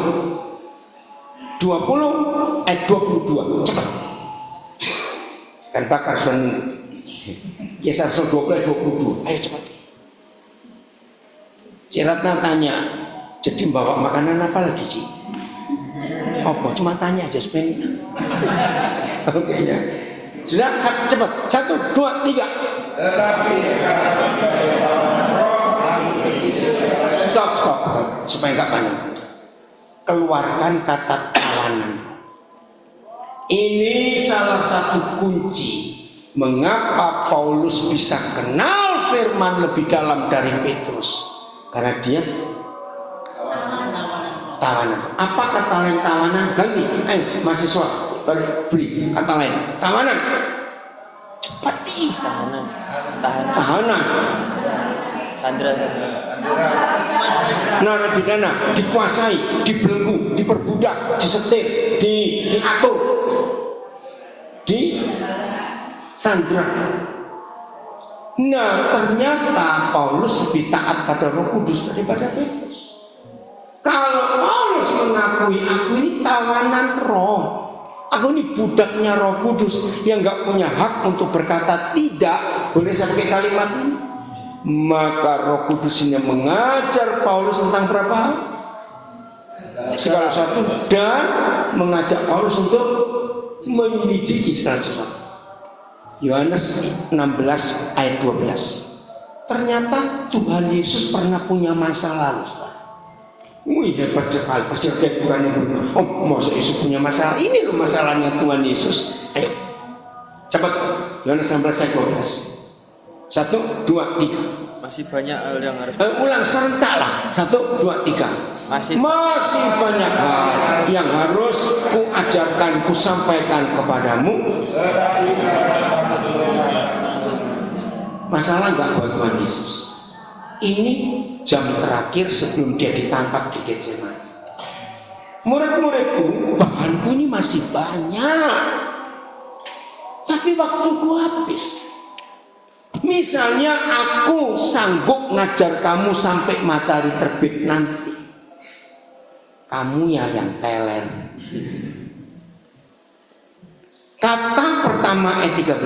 20 ayat 22. Cepat. Kan bakar Kisah Rasul 20 ayat 22. Ayo cepat. Ciratna tanya, jadi bawa makanan apa lagi sih? Apa? Cuma tanya aja sebenarnya. Oke ya. Sudah cepat. 1, 2, 3. Tetapi Stop. Supaya nggak panjang. Keluarkan kata tawanan. Ini salah satu kunci mengapa Paulus bisa kenal firman lebih dalam dari Petrus. Karena dia tawanan. Apa kata lain tawanan? Ganti. Ayo mahasiswa beri kata lain. Tawanan. Cepat nih. Tahanan. Sandra. Narapidana dikuasai, dibelenggu, diperbudak, disetir, diatur, disandra. Nah, ternyata Paulus lebih taat pada Roh Kudus daripada Petrus. Kalau Paulus mengakui, aku ini tawanan roh, aku ini budaknya Roh Kudus yang nggak punya hak untuk berkata tidak, boleh saya pakai kalimat ini? Maka Roh Kudus ini mengajar Paulus tentang berapa hal? Segala sesuatu, dan mengajak Paulus untuk menyelidiki segala sesuatu. Yohanes 16 ayat 12. Ternyata Tuhan Yesus pernah punya masa lalu. Wih, hebat sekali. Percaya Tuhan yang benar. Oh, masa Yesus punya masalah? Ini loh masalahnya Tuhan Yesus. Ayo, cepat. Yohanes 16 ayat 12. 1, 2, 3. Masih banyak hal yang harus ulang serentak lah. 1, 2, 3. Masih banyak hal yang harus kuajarkan, kusampaikan kepadamu. Masalah enggak buat Tuhan Yesus? Ini jam terakhir sebelum dia ditangkap di Getsemani. Murid-muridku, bahanku ini masih banyak, tapi waktuku habis. Misalnya aku sanggup ngajar kamu sampai matahari terbit nanti. Kamu ya yang teler. Kata pertama ayat 13.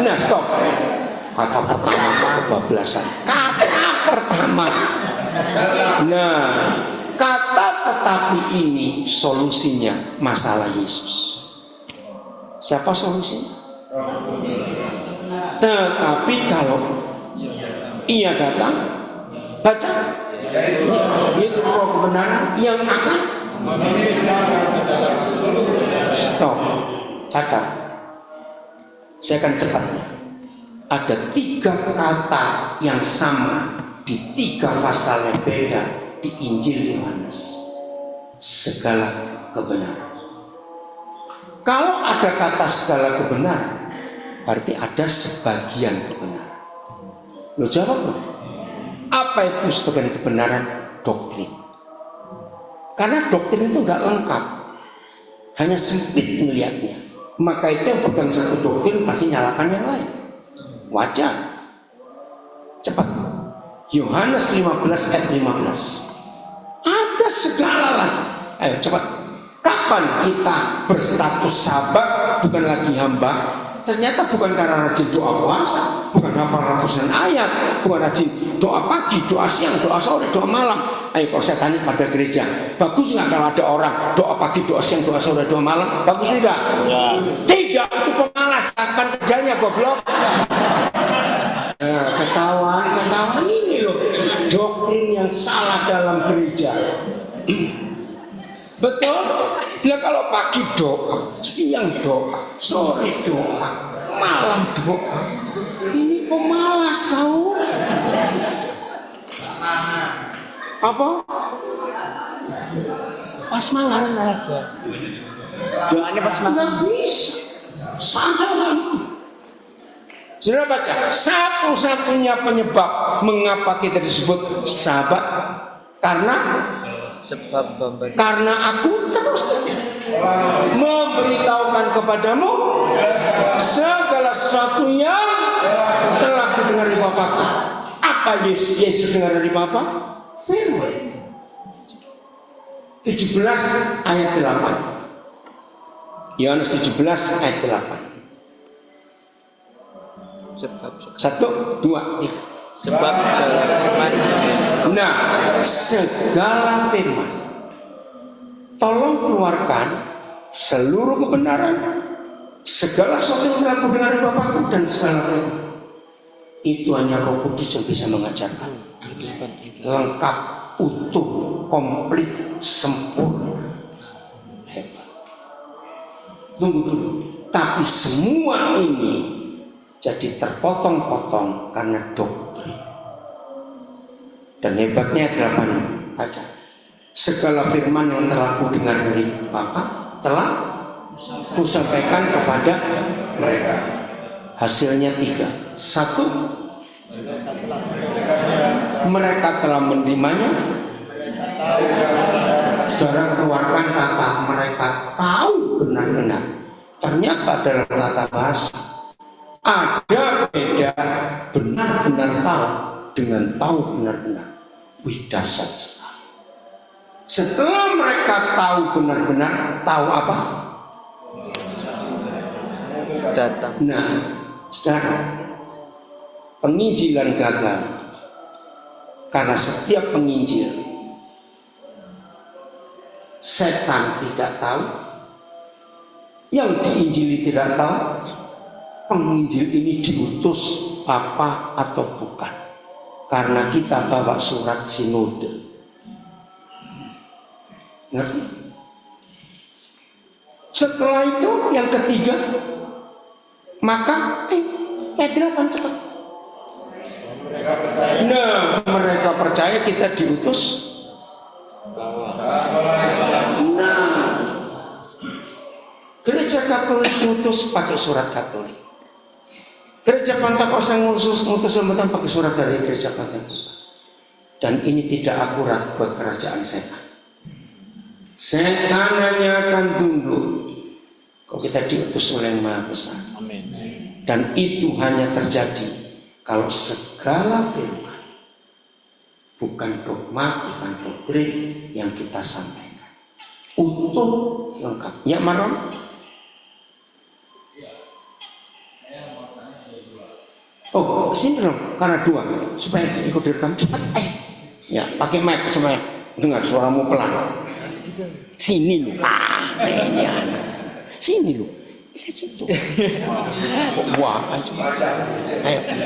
Nah, stop. Kata pertama kebablasan. Kata pertama. Nah, kata tetapi ini solusinya masalah Yesus. Siapa solusinya? Tetapi kalau ia datang, baca, itu roh kebenaran yang akan stop. Catat. Saya akan cepatnya. Ada 3 kata yang sama di 3 pasal yang beda di Injil Yohanes. Segala kebenaran. Kalau ada kata segala kebenaran, berarti ada sebagian kebenaran. Lo jawab loh. Apa itu sebagian kebenaran? Doktrin. Karena doktrin itu nggak lengkap, hanya sempit melihatnya. Maka itu yang pegang satu doktrin pasti nyalakan yang lain. Wajar. Cepat. Yohanes 15 ayat 15. Ada segala lagi. Ayo cepat. Kapan kita berstatus sahabat, bukan lagi hamba? Ternyata bukan karena rajin doa puasa, bukan hafal ratusan ayat, bukan rajin doa pagi, doa siang, doa sore, doa malam. Ayo kalau setanis pada gereja, bagus nggak kalau ada orang doa pagi, doa siang, doa sore, doa malam? Bagus tidak? Ya. Tidak, itu pemalas, akan kerjanya goblok. Nah, ketahuan ini loh, doktrin yang salah dalam gereja. Betul? Nah kalau pagi doa, siang doa, sore doa, malam doa, ini pemalas tahu? Apa? Pas malam doanya pas malam nggak bisa, salah itu. Sudah baca, satu-satunya penyebab mengapa kita disebut sahabat karena aku terus memberitahukan kepadamu segala sesuatu yang telah kudengar dari Bapa. Apa Yesus dengar dari Bapa? Firman 17 ayat 8. Yohanes 17 ayat 8. Satu, dua, tiga. Sebab segala firman. Nah, segala firman. Tolong keluarkan seluruh kebenaran, segala sesuatu yang telah kudengar dari Bapakku dan segala firman. Itu hanya Roh Kudus yang bisa mengajarkan. Lengkap, utuh, komplit, sempurna. Hebat. Tunggu dulu. Tapi semua ini jadi terpotong-potong karena doktrin. Dan hebatnya adalah baca. Segala firman yang telah kudengar dari Bapa telah kusampaikan kepada mereka. Hasilnya 3. 1, mereka telah menerimanya. Saudara keluarkan kata mereka tahu benar-benar. Ternyata dalam tata bahasa ada beda benar-benar tahu dengan tahu benar-benar. Wih, dahsyat sekali. Setelah mereka tahu benar-benar, tahu apa? Datang. Nah, saudara, penginjilan gagal karena setiap penginjil setan tidak tahu, yang diinjili tidak tahu. Penginjil ini diutus apa atau bukan? Karena kita bawa surat sinode. Ngerti? Setelah itu yang ketiga, maka Petra cepat. Nah, mereka percaya kita diutus. Nah, Gereja Katolik diutus pakai surat Katolik. Gereja Pentakosta ngutus jembatan pakai surat dari Gereja Pentakosta. Dan ini tidak akurat buat kerajaan setan. Setan hanya akan tunduk kalau kita diutus oleh Yang Maha Besar. Amin. Dan itu hanya terjadi kalau segala firman, bukan dogma, bukan doktrin yang kita sampaikan, utuh, lengkap. Ya, Maron? Oh, sini dong, karena 2 supaya ikut direkam cepat. Ya, pakai mic supaya dengar suaramu pelan. Sini lu. Ini anak. Sini lu. Situ. Wah, ayo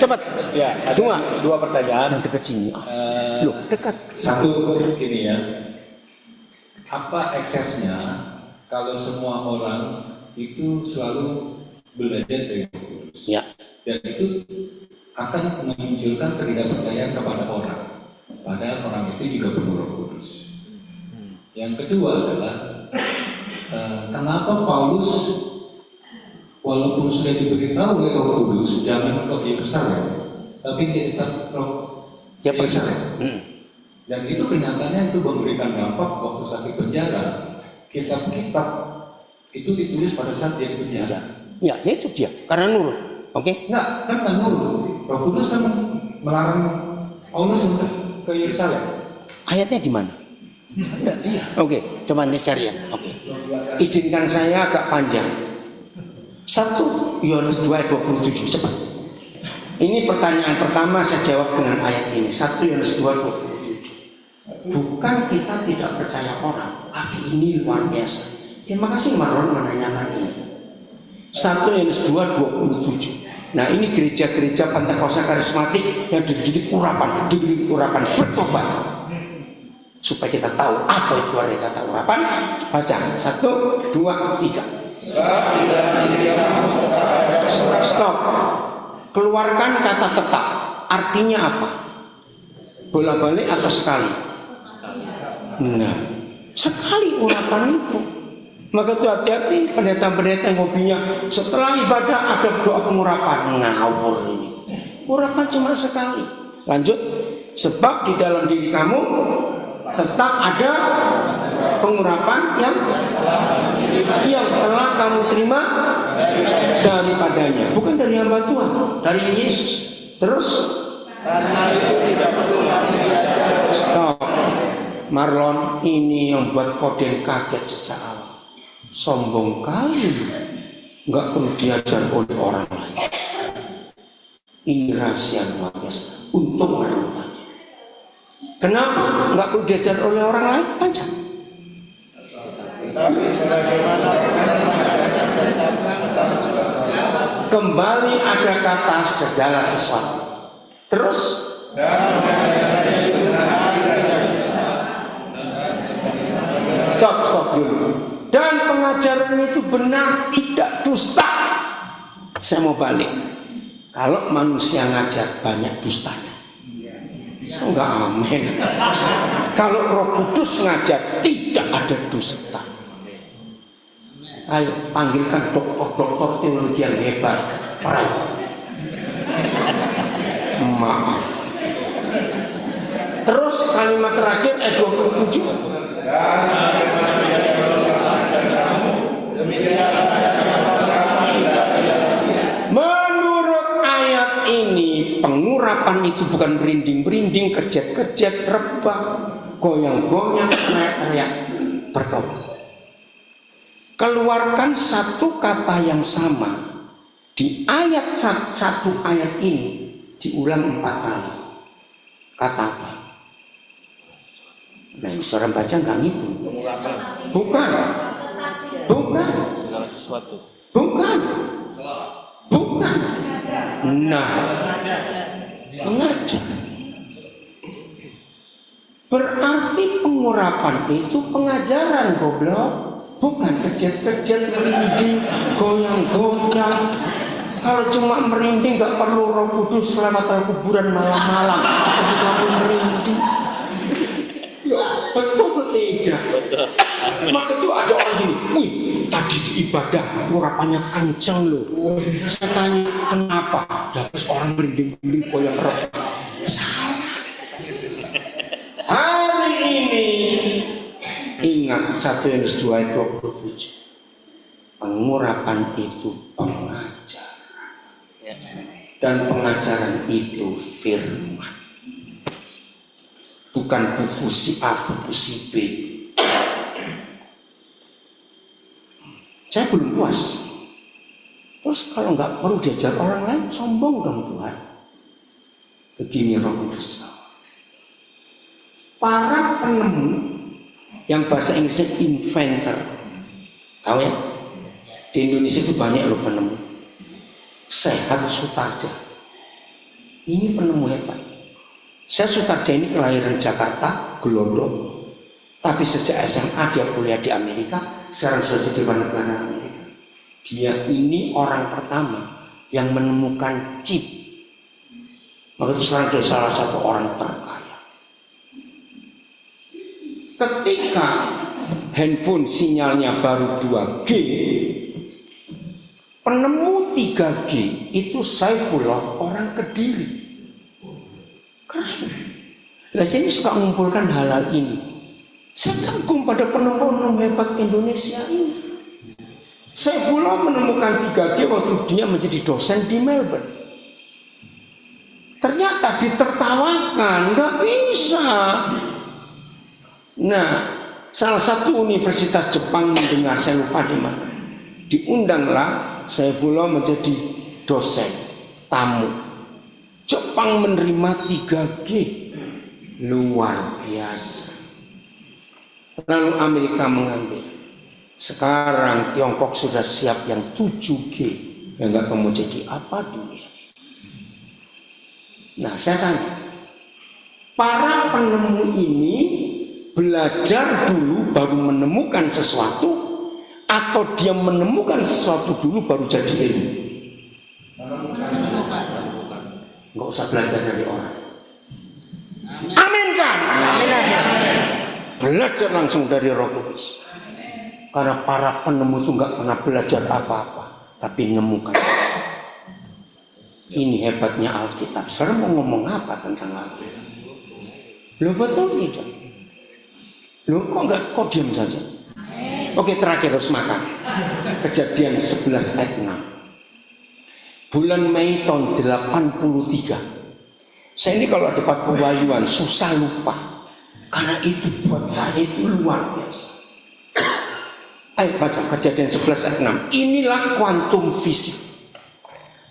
cepat. Ya, dua pertanyaan. Dekat sini. Loh, dekat. Satu ini ya. Apa eksesnya kalau semua orang itu selalu belajar dari Roh Kudus? Ya. Dan itu akan memunculkan ketidakpercayaan kepada orang. Padahal orang itu juga penuh Roh Kudus. Yang kedua adalah kenapa Paulus walaupun sudah diberitahu oleh Roh Kudus jangan ke Yerusalem, tapi dia tetap Dia Yerusalem. Dan itu kenyataannya itu memberikan dampak waktu sakit penjara. Kitab-kitab itu ditulis pada saat dia penjara. Ya, itu dia. Karena nurut. Oke? Enggak, kan nurut. Roh Kudus kan melarang Paulus untuk ke Yerusalem. Ayatnya di mana? Iya. Oke, coba nih cari ya. Oke. Izinkan saya agak panjang. 1 Yohanes 2:27 cepat. Ini pertanyaan pertama saya jawab dengan ayat ini. 1 Yohanes 2:27. Bukan kita tidak percaya orang, tapi ini luar biasa. Terima kasih Marlon menanyakan ini. 1 Yohanes 2:27. Nah ini gereja-gereja Pentakosta karismatik yang dididik urapan bertobat. Supaya kita tahu apa itu arti kata urapan. Baca 1, 2, 3. Stop. Keluarkan kata tetap. Artinya apa? Bola-balik atau sekali? Nah, sekali urapan itu. Maka tuh hati-hati pendeta-pendeta yang hobinya setelah ibadah ada doa pengurapan. Ngawur ini. Urapan cuma sekali. Lanjut. Sebab di dalam diri kamu tetap ada pengurapan yang telah kamu terima daripadanya, bukan dari hamba Tuhan, dari Yesus. Terus Karena itu tidak perlu lagi diajar. stop. Marlon, ini yang buat Koden kaget sejak awal. Sombong kali, nggak perlu diajar oleh orang lain. Ini rahasia luar biasa. Untung Marlon tanya. Kenapa nggak perlu diajar oleh orang lain? Baca. Tapi sebagaimana Kembali ada kata segala sesuatu. Terus stop dulu. Dan pengajaran itu benar, tidak dusta. Saya mau balik. Kalau manusia ngajar banyak dustanya. Enggak, amin. Kalau Roh Kudus ngajar tidak ada dusta. Ayo panggilkan dokter teologi yang hebat. Maaf. Terus kalimat terakhir ayat 27. Menurut ayat ini pengurapan itu bukan merinding-merinding, kejet-kejet, rebah, goyang-goyang, teriak-teriak, bertobat. Keluarkan satu kata yang sama di ayat 1 ayat ini diulang 4 kali. Kata apa? Nah, saudara baca nggak gitu? Bukan. Nah, mengajar. Berarti pengurapan itu pengajaran, goblok. Bukan kejet-kejet, merinding, goyang-goyang. Kalau cuma merinding nggak perlu Roh Kudus lewat kuburan malam-malam. Masih kamu merinding. Betul tidak? Maka itu ada orang gini, wih, tadi di ibadah urapannya kenceng loh. Saya tanya kenapa? Ya, terus orang merinding-merinding goyang rebah. Salah. Hari ini ingat 1 Yohanes 2 ayat 27. Pengurapan itu pengajaran. Dan pengajaran itu firman. Bukan buku si A, buku si B. Saya belum puas. Terus kalau nggak perlu diajar orang lain, sombong dong Tuhan. Begini Roh Kudus. Para penemu yang bahasa Inggrisnya inventor, tahu ya? Di Indonesia itu banyak loh penemu. Sehat Sutarja, ini penemu hebat. Saya Sutarja ini kelahiran Jakarta, Gelondong. Tapi sejak SMA dia kuliah di Amerika, sekarang sudah jadi warga negara Amerika. Dia ini orang pertama yang menemukan chip. Maka itu sekarang dia salah satu orang terkaya. Ketika handphone sinyalnya baru 2G, penemu 3G itu Saifullah, orang Kediri. Keren. Nah, saya ini suka mengumpulkan hal-hal ini. Saya kagum pada penemu hebat Indonesia ini. Saifullah menemukan 3G waktu dia menjadi dosen di Melbourne. Ternyata ditertawakan, nggak bisa. Nah, salah satu universitas Jepang mendengar, saya lupa di mana, diundanglah Saifullah menjadi dosen tamu. Jepang menerima 3G, luar biasa. Lalu Amerika mengambil. Sekarang Tiongkok sudah siap yang 7G. Yang nggak mau jadi apa dunia. Nah, saya tanya, para penemu ini belajar dulu baru menemukan sesuatu, atau dia menemukan sesuatu dulu baru jadi ilmu? Nggak usah belajar dari orang. Amin kan? Belajar langsung dari Roh Kudus. Karena para penemu itu nggak pernah belajar apa-apa, tapi nemukan. Ini hebatnya Alkitab. Sekarang mau ngomong apa tentang Alkitab? Lo betul tidak? Lo kok diam saja? Oke, terakhir harus makan. Kejadian 11 ayat 6. Bulan Mei tahun 83. Saya ini kalau ada pewahyuan susah lupa. Karena itu buat saya itu luar biasa. Ayo baca Kejadian 11 ayat 6. Inilah kuantum fisik.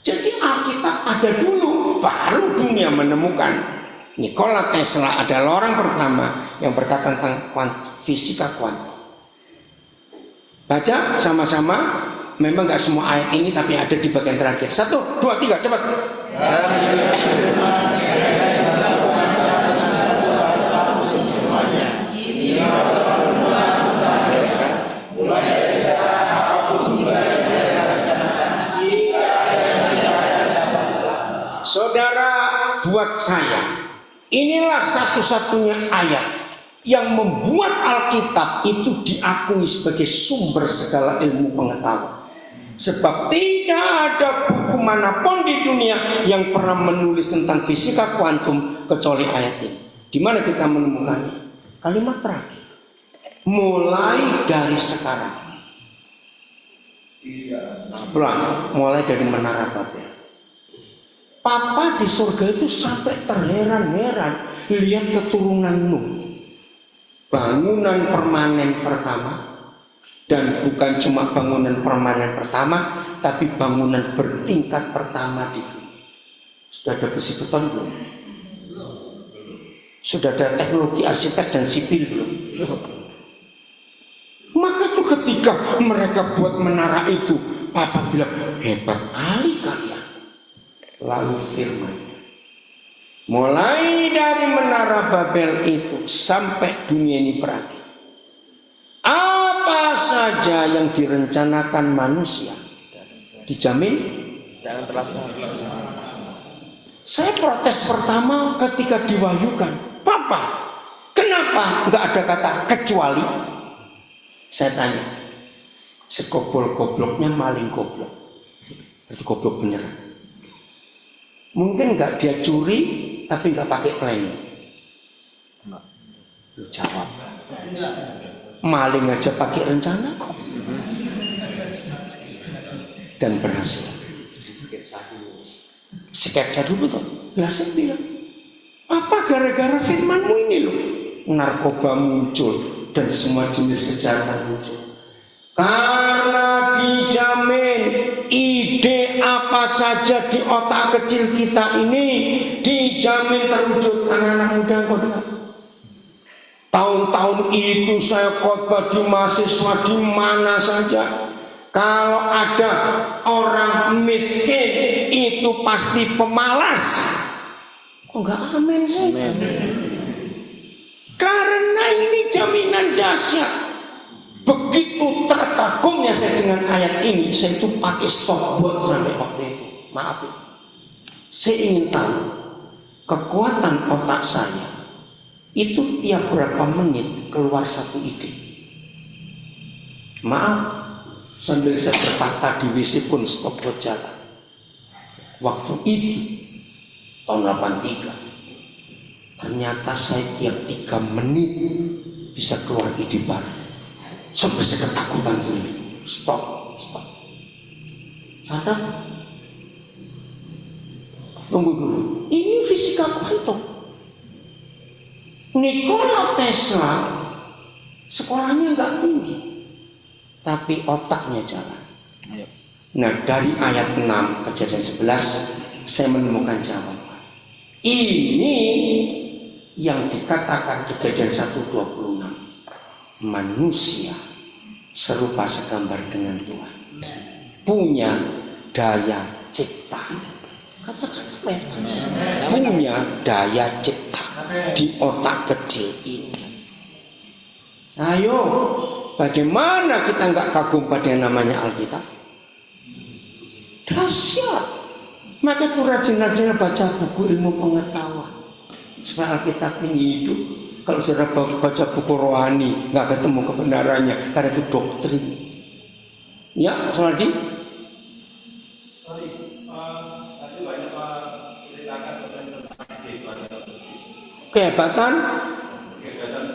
Jadi Alkitab ada dulu, baru dunia menemukan. Nikola Tesla adalah orang pertama yang berkata tentang fisika kuantum. Baca sama-sama. Memang nggak semua ayat ini, tapi ada di bagian terakhir. 1, 2, 3, cepat. Saudara, buat saya inilah satu-satunya ayat yang membuat Alkitab itu diakui sebagai sumber segala ilmu pengetahuan. Sebab tidak ada buku manapun di dunia yang pernah menulis tentang fisika kuantum kecuali ayat ini. Di mana kita menemukannya? Kalimat terakhir. Mulai dari sekarang. Sebelah, mulai dari menara Babel. Papa di surga itu sampai terheran-heran lihat keturunan Nuh. Bangunan permanen pertama, dan bukan cuma bangunan permanen pertama, tapi bangunan bertingkat pertama di dunia. Sudah ada besi beton belum? Sudah ada teknologi arsitek dan sipil belum? Maka itu ketika mereka buat menara itu, Papa bilang, hebat kali kalian. Lalu firman-Nya, mulai dari menara Babel itu sampai dunia ini berakhir, apa saja yang direncanakan manusia dijamin jangan terlaksana. Saya protes pertama ketika diwahyukan, Papa, kenapa nggak ada kata kecuali? Saya tanya, segoblok-gobloknya maling goblok, berarti goblok beneran. Mungkin nggak dia curi, tapi nggak pakai planning. Lu jawab. Maling aja pakai rencana kok. Dan berhasil. Sketsa dulu tuh. Saya bilang, apa gara-gara firman-Mu ini loh? Narkoba muncul dan semua jenis kejahatan muncul. Karena dijamin ide apa saja di otak kecil kita ini dijamin terwujud. Anak-anak muda kok dengar. Tahun-tahun itu saya khotbah di mahasiswa di mana saja. Kalau ada orang miskin itu pasti pemalas. Kok nggak amin sih? Karena ini jaminan dahsyat. Begitu terkagumnya saya dengan ayat ini, saya itu pakai stopwatch sampai waktu itu. Maaf, saya ingin tahu kekuatan otak saya itu tiap berapa menit keluar satu ide. Maaf, sambil saya bertata di WC pun stopwatch jalan. Waktu itu tahun 83, ternyata saya tiap 3 menit bisa keluar ide baru. Sampai saya ketakutan sendiri. Stop. Sadar? Tunggu dulu. Ini fisika kuantum. Nikola Tesla sekolahnya nggak tinggi, tapi otaknya jalan. Nah, dari ayat 6 Kejadian 11 saya menemukan jawaban. Ini yang dikatakan Kejadian 1:26. manusia serupa segambar dengan Tuhan, punya daya cipta. Katakan punya daya cipta di otak kecil ini. Ayo, bagaimana kita nggak kagum pada yang namanya Alkitab? Dahsyat. Maka itu rajin-rajin baca buku ilmu pengetahuan supaya Alkitab ini hidup. Kalau sudah baca buku rohani nggak ketemu kebenarannya karena itu doktrin. Ya, Saladi. Kehebatan.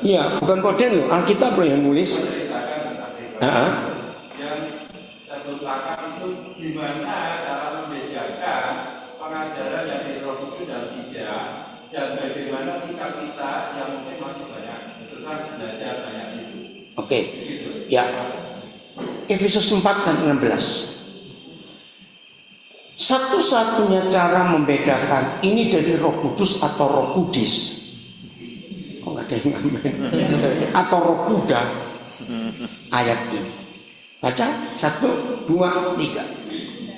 Iya, bukan kode loh. Alkitab loh yang nulis. Yang saya belakang itu gimana cara membedakan pengajaran dari Roh Kudus dan tidak, dan bagaimana sikap kita yang mungkin masih banyak terusan belajar banyak itu. Oke, ya. Efesus 4 dan 16. Satu-satunya cara membedakan ini dari Roh Kudus atau Roh Kudis. Kok nggak ada yang amin? Atau Roh Kuda. Ayat ini. Baca 1, 2, 3.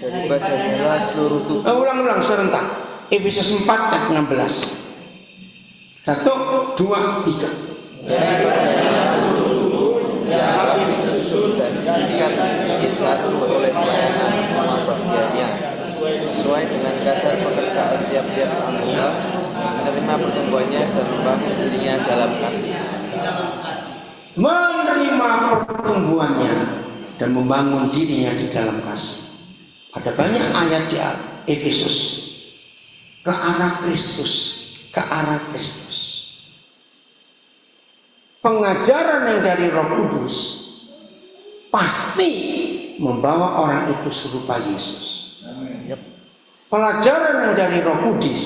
Dari badannya seluruh tubuh. Ulang-ulang serentak. Efesus 4 dan 16. 1, 2, 3. Dari badannya seluruh tubuh yang harus disusun dan diikat menjadi satu oleh pelayanan semua bagiannya sesuai dengan kadar pekerjaan tiap-tiap anggota, menerima pertumbuhannya dan membangun dirinya dalam kasih. Menerima pertumbuhannya dan membangun dirinya di dalam kasih. Ada banyak ayat di Efesus ke arah Kristus, ke arah Kristus. Pengajaran yang dari Roh Kudus pasti membawa orang itu serupa Yesus. Pelajaran yang dari Roh Kudus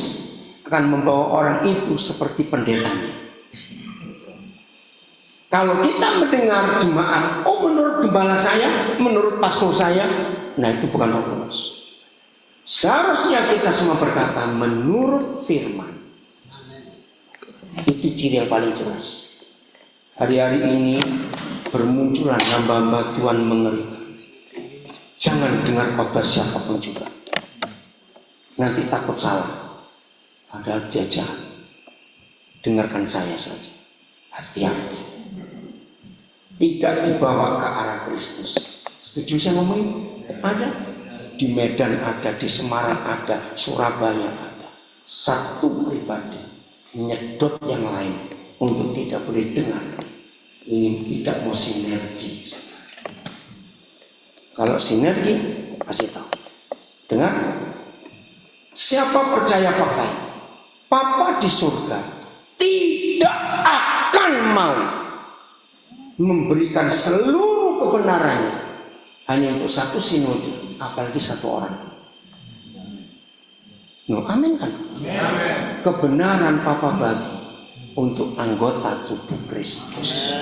akan membawa orang itu seperti pendetanya. Kalau kita mendengar jemaat, oh menurut gembala saya, menurut pastor saya, nah itu bukan Roh Kudus. Seharusnya kita semua berkata menurut firman. Itu ciri yang paling jelas. Hari-hari ini bermunculan hamba-hamba Tuhan mengerikan. Jangan dengar khotbah siapapun juga. Nanti takut salah. Padahal dia jahat. Dengarkan saya saja. Hati-hati. Tidak dibawa ke arah Kristus. Setuju saya ngomongin? Ada. Di Medan ada, di Semarang ada, Surabaya ada. Satu pribadi menyedot yang lain untuk tidak boleh dengar. Ini tidak mau sinergi. Kalau sinergi, kasih tahu. Dengar. Siapa percaya fakta? Papa di surga tidak akan mau memberikan seluruh kebenarannya hanya untuk satu sinode, apalagi satu orang. No, amin kan? Amin. Kebenaran Papa bagi untuk anggota tubuh Kristus.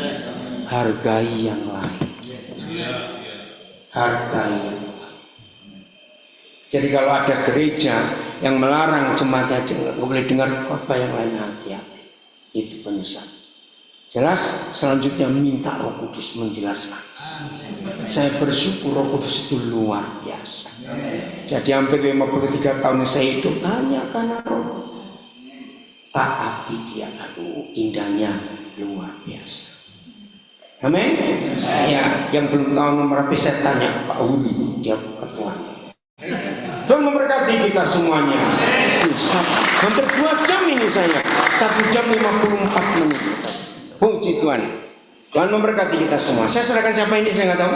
Hargai yang lain. Hargai yang lain. Jadi kalau ada gereja yang melarang jemaatnya nggak boleh dengar khotbah yang lain, hati-hati. Itu penyesat. Jelas, selanjutnya minta Roh Kudus menjelaskan. Saya bersyukur Roh Kudus itu luar biasa. Jadi hampir 53 tahun saya hidup hanya karena Roh. Taati dia, aduh indahnya luar biasa. Amin. Ya, yang belum tahu nomor HP saya tanya Pak Uri, dia ketuanya. Tuhan memberkati kita semuanya. Hampir 2 jam ini saya, 1 jam 54 menit. Puji Tuhan. Tuhan memberkati kita semua. Saya serahkan siapa ini saya nggak tahu.